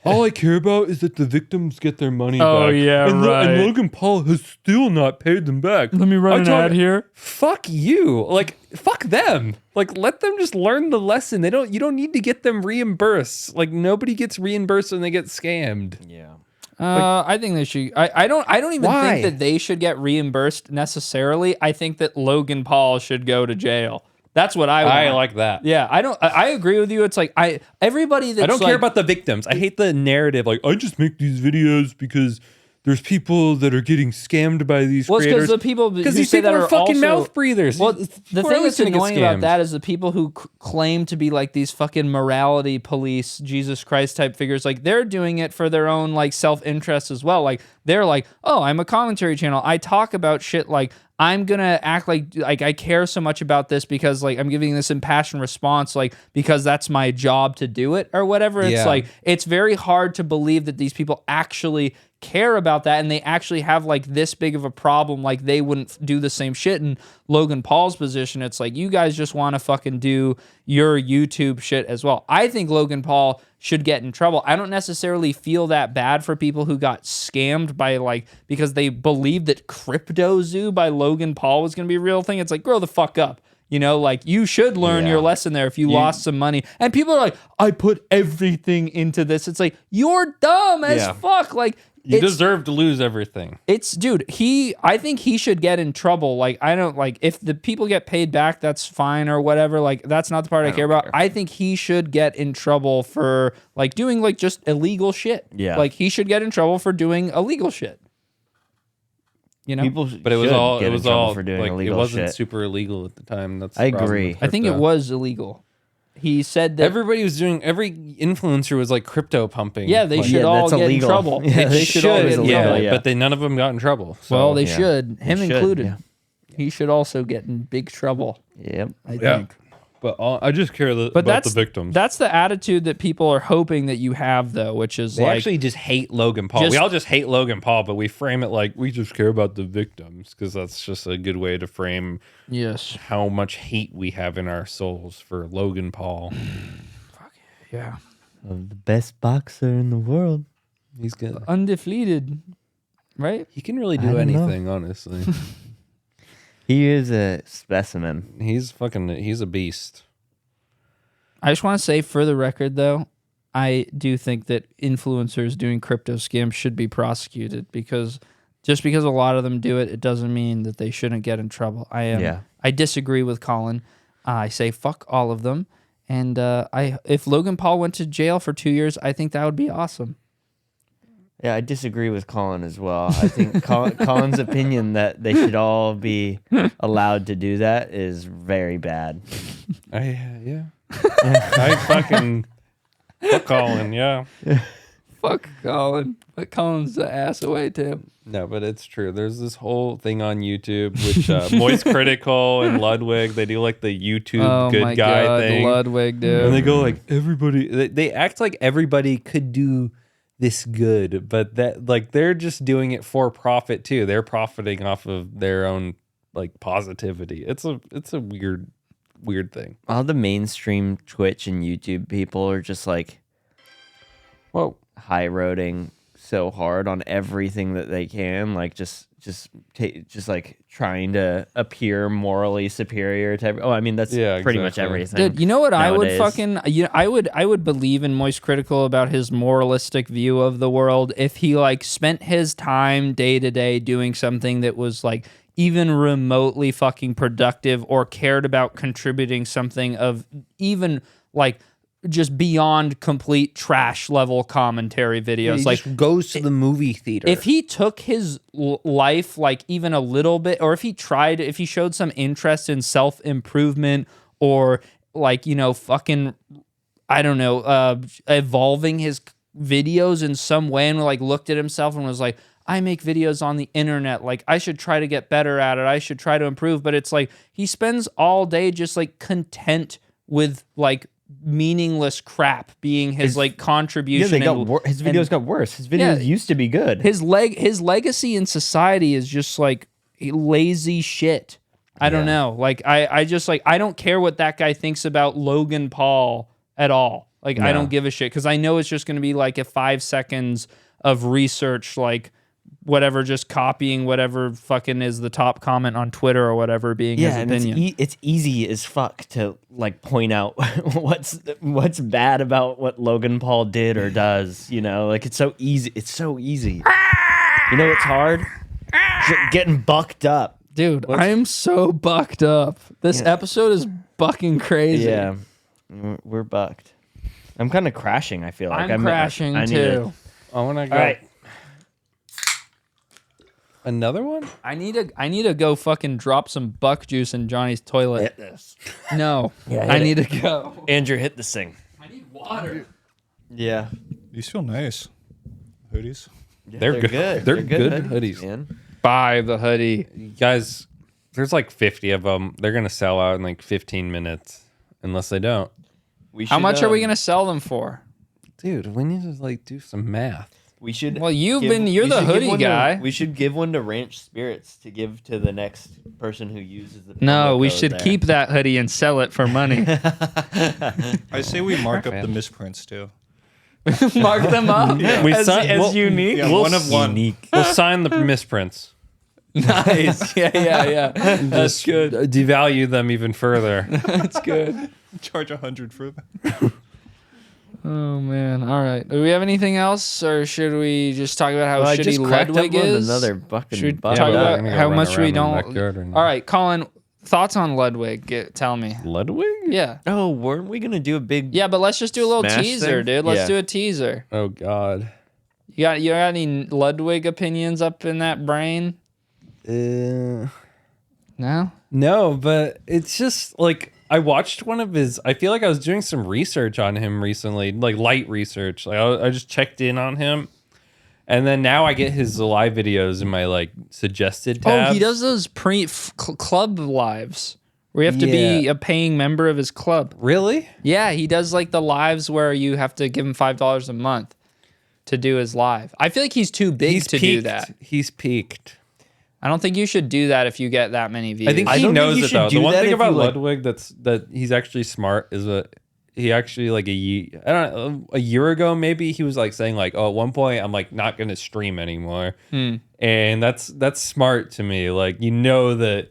all I care about is that the victims get their money back. Oh, yeah, and right. And Logan Paul has still not paid them back. Let me run an ad here. Fuck you. Like, fuck them. Like, let them just learn the lesson. You don't need to get them reimbursed. Like, nobody gets reimbursed when they get scammed. Yeah. I think they should. I don't even Why? think that they should get reimbursed necessarily. I think that Logan Paul should go to jail. That's what I want. I like that. Yeah, I agree with you. It's like everybody that's I don't like, care about the victims. I hate the narrative. Like, I just make these videos because there's people that are getting scammed by these Well, it's creators. because the people Because who these say people that are fucking also, mouth breathers. Well, the People are thing always that's gonna get annoying about scammed. that is the people who claim to be like these fucking morality police, Jesus Christ type figures. Like they're doing it for their own like self-interest as well. Like they're like, oh, I'm a commentary channel. I talk about shit like I'm gonna act like I care so much about this because like I'm giving this impassioned response like because that's my job to do it or whatever. It's Yeah. like it's very hard to believe that these people actually care about that and they actually have like this big of a problem. Like they wouldn't do the same shit. In Logan Paul's position, it's like you guys just want to fucking do your YouTube shit as well. I think Logan Paul should get in trouble. I don't necessarily feel that bad for people who got scammed by like because they believed that Crypto Zoo by Logan Paul was going to be a real thing. It's like grow the fuck up. You know, like you should learn your lesson there if you lost some money. And people are like, I put everything into this. It's like, you're dumb as fuck. Like, You deserve to lose everything. it's dude, I think he should get in trouble. Like, I don't like if the people get paid back, that's fine or whatever. Like, that's not the part I care about. I think he should get in trouble for like doing like just illegal shit. Yeah. Like he should get in trouble for doing illegal shit. You know? People But it was should all get it in was trouble all for doing like it illegal wasn't shit. super illegal at the time. That's I the problem agree. with I think it crypto. was illegal. He said that Everybody was doing. Every influencer was like crypto pumping. yeah, they Like, should Yeah, all that's get illegal. in trouble. Yeah, they they should should. all It get is in illegal, trouble. yeah, yeah. but none of them got in trouble. So. Well, they Yeah. should. Him should, included. yeah. He should also get in big trouble. Yep. I think. But I just care But about that's the victims. That's the attitude that people are hoping that you have, though, which is They like actually just hate Logan Paul. Just- We all just hate Logan Paul, but we frame it like we just care about the victims because that's just a good way to frame yes, how much hate we have in our souls for Logan Paul. yeah, The best boxer in the world. He's good. undefeated, right? He can really I do don't know. anything, honestly. He is a specimen. He's a beast. I just want to say, for the record, though, I do think that influencers doing crypto scams should be prosecuted because just because a lot of them do it, it doesn't mean that they shouldn't get in trouble. I disagree with Colin. I say fuck all of them. And if Logan Paul went to jail for 2 years, I think that would be awesome. Yeah, I disagree with Colin as well. I think Colin's opinion that they should all be allowed to do that is very bad. I fucking fuck Colin, yeah. Fuck Colin. But Colin's the ass away, Tim. No, but it's true. There's this whole thing on YouTube, which Moist Critical and Ludwig, they do like the YouTube good guy thing. Ludwig, dude. And they go like, everybody, they act like everybody could do this good, but that like they're just doing it for profit too. They're profiting off of their own like positivity. It's a weird thing. All the mainstream Twitch and YouTube people are just like, Whoa. high roading so hard on everything that they can, like just like trying to appear morally superior to I mean that's pretty much everything. Dude, you know what nowadays. I would believe in Moist Critical about his moralistic view of the world if he like spent his time day to day doing something that was like even remotely fucking productive or cared about contributing something of even like just beyond complete trash level commentary videos. He like just goes to the movie theater. if he took his life like even a little bit, or if he showed some interest in self-improvement or like, you know, fucking, I don't know, evolving his videos in some way and like looked at himself and was like, I make videos on the internet. Like I should try to get better at it. I should try to improve. But it's like, he spends all day just like content with like meaningless crap being his like contribution. His videos got worse. His videos used to be good. His legacy in society is just like lazy shit. I don't know. Like I just like I don't care what that guy thinks about Logan Paul at all. Like I don't give a shit because I know it's just going to be like a 5 seconds of research, like whatever, just copying whatever fucking is the top comment on Twitter or whatever being his opinion. It's easy as fuck to like point out what's bad about what Logan Paul did or does, you know? Like it's so easy. It's so easy. You know what's hard? Getting bucked up. Dude, I am so bucked up. This episode is bucking crazy. Yeah. We're bucked. I'm kind of crashing, I feel like. I'm crashing I need too. I want to go. All right. Another one? I need to go fucking drop some buck juice in Johnny's toilet. Hit this. No. Yeah, I hit need to go. Andrew, hit this thing. I need water. Yeah. These feel nice. Hoodies. They're good. They're good hoodies. Man. Buy the hoodie. Guys, there's like 50 of them. They're going to sell out in like 15 minutes unless they don't. How much are we going to sell them for? Dude, we need to like do some math. We should. Well, you're the hoodie guy. We should give one to Ranch Spirits to give to the next person who uses the. No, promo we code should there. keep that hoodie and sell it for money. I say we mark up the misprints too. Mark them up We as sign- unique. Yeah, one of one. We'll sign the misprints. Nice. Yeah. That's good. Devalue them even further. That's good. Charge 100 for them. Oh man! All right. Do we have anything else, or should we just talk about how Well, I shitty just cracked Ludwig up on is? another fucking Should we buck talk up. about We're gonna go how run much we around the don't? backyard right now. All right, Colin. Thoughts on Ludwig? Tell me. Ludwig? Yeah. Oh, weren't we gonna do a big? Yeah, but let's just do a little Smash teaser, thing? dude. Let's Yeah. do a teaser. Oh, God. You got any Ludwig opinions up in that brain? No. No, but it's just like I watched one of his. I feel like I was doing some research on him recently, like light research. Like I just checked in on him, and then now I get his live videos in my like suggested tabs. Oh, he does those club lives where you have to be a paying member of his club. Really? Yeah, he does like the lives where you have to give him $5 a month to do his live. I feel like he's too big to do that. He's peaked. I don't think you should do that if you get that many views. I think I he don't think knows you it should though. The do one that thing if about you, like- Ludwig that he's actually smart is that he actually like a year ago maybe he was like saying like, oh, at one point I'm like not gonna stream anymore, and that's smart to me. Like, you know that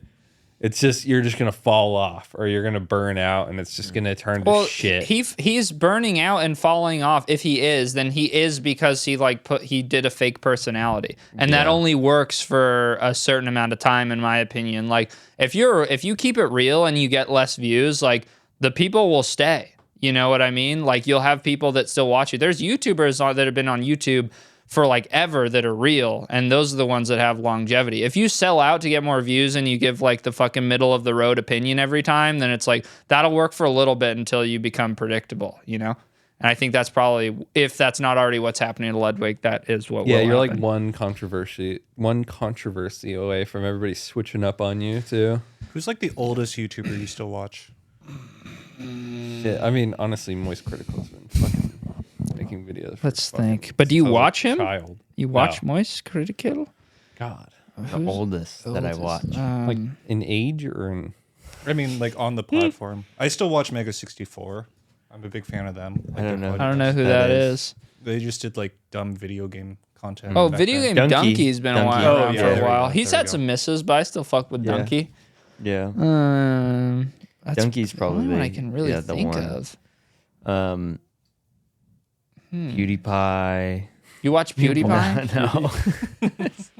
it's just you're just gonna fall off or you're gonna burn out and it's just gonna turn to shit. He's burning out and falling off. If he is, then he is because he did a fake personality, and that only works for a certain amount of time, in my opinion. Like if you keep it real and you get less views, like the people will stay. You know what I mean? Like you'll have people that still watch you. There's YouTubers that have been on YouTube for like ever that are real, and those are the ones that have longevity. If you sell out to get more views and you give like the fucking middle of the road opinion every time, then it's like that'll work for a little bit until you become predictable, you know? And I think that's probably, if that's not already what's happening to Ludwig, that is what Yeah, will you're happen. like one controversy away from everybody switching up on you too. Who's like the oldest YouTuber you still watch? Shit, I mean, honestly, Moist Critical's been fucking making videos. Let's think. But do you watch him? Child. You watch No. Moist Critical? God. The oldest that I watch. Like in age or in. I mean, like on the platform. I still watch Mega 64. I'm a big fan of them. Like, I don't their know. I don't know who That that is. is. They just did like dumb video game content. Oh, back Video then. Game Donkey. Donkey's been Donkey. around Oh, yeah, for there a we while. go. He's There we had go. some misses, but I still fuck with Yeah. Donkey. Yeah. That's Donkey's the only probably one I can really the think one. of. PewDiePie. You watch PewDiePie? No.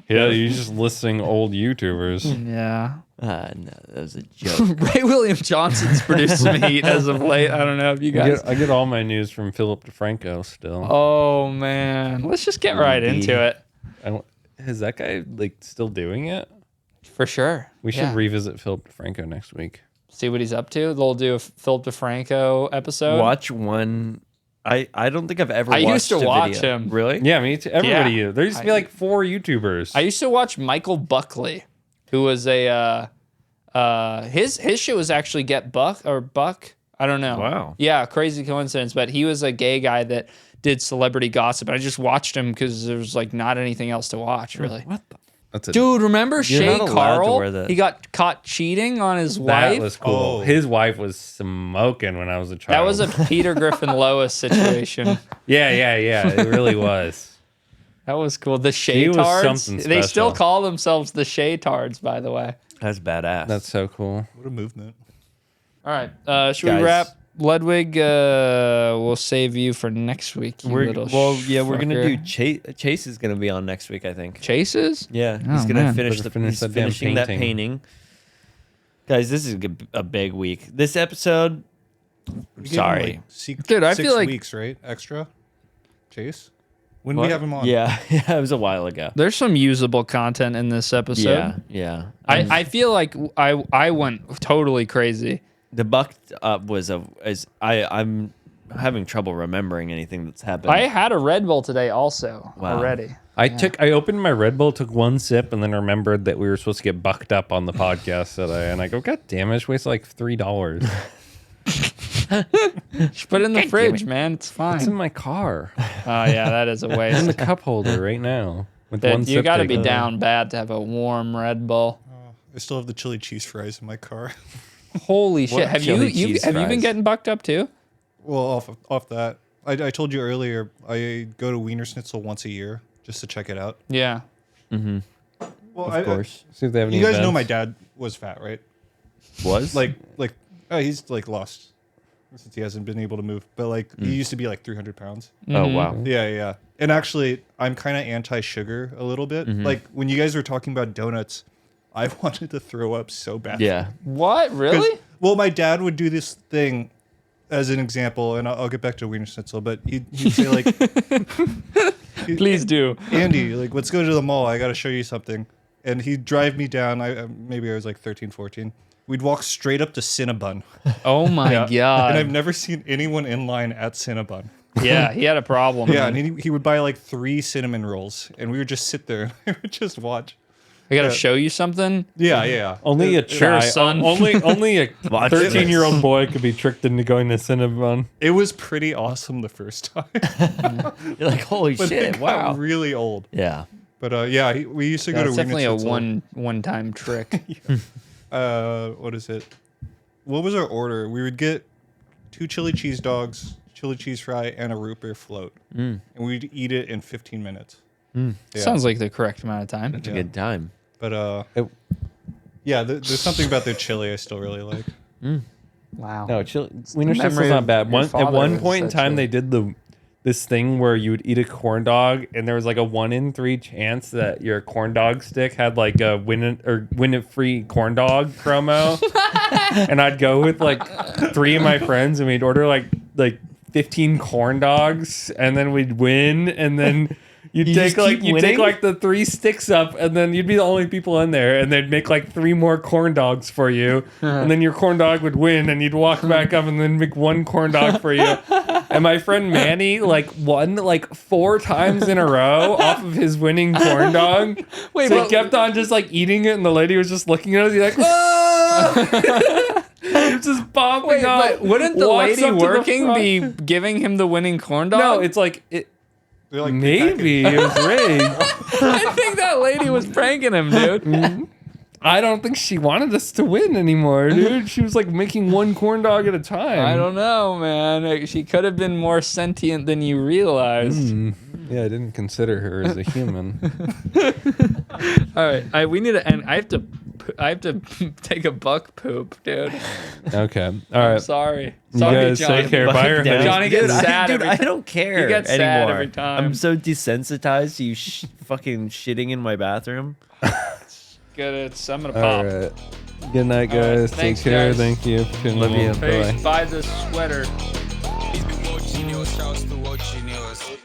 Yeah, you're just listing old YouTubers. Yeah. No, that was a joke. Ray William Johnson's produced some heat as of late. I don't know if you guys. I get all my news from Philip DeFranco still. Oh man, let's just get right into it. Is that guy like still doing it? For sure. We should Yeah. revisit Philip DeFranco next week. See what he's up to. They'll do a Philip DeFranco episode. Watch one. I don't think I've ever I watched used to a watch video. him. Really? Yeah, me too. Everybody Yeah. used. There used to be like 4 YouTubers. I used to watch Michael Buckley, who was a his show was actually Get Buck. I don't know. Wow. Yeah, crazy coincidence. But he was a gay guy that did celebrity gossip. I just watched him because there was like not anything else to watch really. What the? That's a, Dude, remember Shay not allowed to Carl? wear that. He got caught cheating on his that wife. was cool. Oh. His wife was smoking when I was a child. That was a Peter Griffin Lois situation. yeah. It really was. That was cool. The He was Shaytards. something They still special. call themselves the Shaytards, by the way. That's badass. That's so cool. What a movement. All right. Should we Guys. wrap? Ludwig, we'll save you for next week. You we're little we're gonna fucker. do Chase. Chase is gonna be on next week, I think. Chases? Yeah, he's Oh, gonna man. finish Better the finish he's that damn finishing that painting. painting. Guys, this is a big week. This episode. You gave him, Sorry. Dude, I 6 feel like- weeks, right? Extra? Chase? When What? we have him on? Yeah, yeah, it was a while ago. There's some usable content in this episode. Yeah. I feel like I went totally crazy. The bucked up I'm having trouble remembering anything that's happened. I had a Red Bull today also Wow. already. I opened my Red Bull, took one sip, and then remembered that we were supposed to get bucked up on the podcast today. And I go, God damn it, I just wasted like $3. Just put it in the fridge, man. It's fine. It's in my car. Oh yeah, that is a It's in waste. the cup holder right now. With one You sip got to be taken. down bad to have a warm Red Bull. I still have the chili cheese fries in my car. Holy shit! Have you chili cheese have you been fries? getting bucked up too? Well, off that, I told you earlier, I go to Wiener Schnitzel once a year just to check it out. Yeah. Well, of course. See if they have any You guys know events. my dad was fat, right? Was He's like lost since he hasn't been able to move. But like he used to be like 300 pounds. Oh wow. Yeah. And actually, I'm kind of anti-sugar a little bit. Like when you guys were talking about donuts, I wanted to throw up so bad. Yeah. What? 'Cause- Really? Well, my dad would do this thing as an example, and I'll get back to Wiener Schnitzel, but he'd say like, Please do. Andy, like, let's go to the mall. I got to show you something. And he'd drive me down. Maybe I was like 13, 14. We'd walk straight up to Cinnabon. Oh my And I've god. never seen anyone in line at Cinnabon. Yeah, he had a problem. Yeah, and he would buy like 3 cinnamon rolls, and we would just sit there and we would just watch. I gotta show you something. Yeah. Only a child, son. only a Watch this. 13-year-old boy could be tricked into going to Cinnabon. It was pretty awesome the first time. You're like, holy But shit! it Wow. got really old. Yeah. But yeah, we used to go That's to definitely a Wiener Schnitzel. one-time trick. What is it? What was our order? We would get 2 chili cheese dogs, chili cheese fry, and a root beer float, and we'd eat it in 15 minutes. Yeah. Sounds like the correct amount of time. It's a good time. But yeah, there's something about their chili I still really like. Wow. No, Wiener memory Schnitzel's not of bad. your At father one was point in such time, a- they did this thing where you would eat a corn dog, and there was like a 1 in 3 chance that your corn dog stick had like a win it free corn dog promo. And I'd go with like 3 of my friends, and we'd order like 15 corn dogs, and then we'd win, and then. You'd just take keep winning? like the 3 sticks up, and then you'd be the only people in there, and they'd make like 3 more corn dogs for you, and then your corn dog would win, and you'd walk back up and then make 1 corn dog for you, And my friend Manny like won like 4 times in a row off of his winning corn dog. Wait, so but- he kept on just like eating it, and the lady was just looking at us. He's like, "Oh!" He was just popping Wait, up. but wouldn't the walks lady up to the working front. be giving him the winning corn dog? No, it's like it. They're like Maybe it was rigged. I think that lady was pranking him, dude. I don't think she wanted us to win anymore, dude. She was like making one corn dog at a time. I don't know, man. Like, she could have been more sentient than you realized. Yeah, I didn't consider her as a human. All right, we need to end. I have to take a buck poop, dude. Okay. All right. Sorry. You Sorry, guys Johnny. take care. Buy your hoodie. Johnny gets Dude, sad dude, every I don't care He gets anymore. sad every time. I'm so desensitized to you fucking shitting in my bathroom. Good. I'm gonna All pop. right. Good night, All right, guys. thanks, Take care. guys. Thank you. Love you. Bye. Buy the sweater. It's been World Genius. Shouts to World Genius.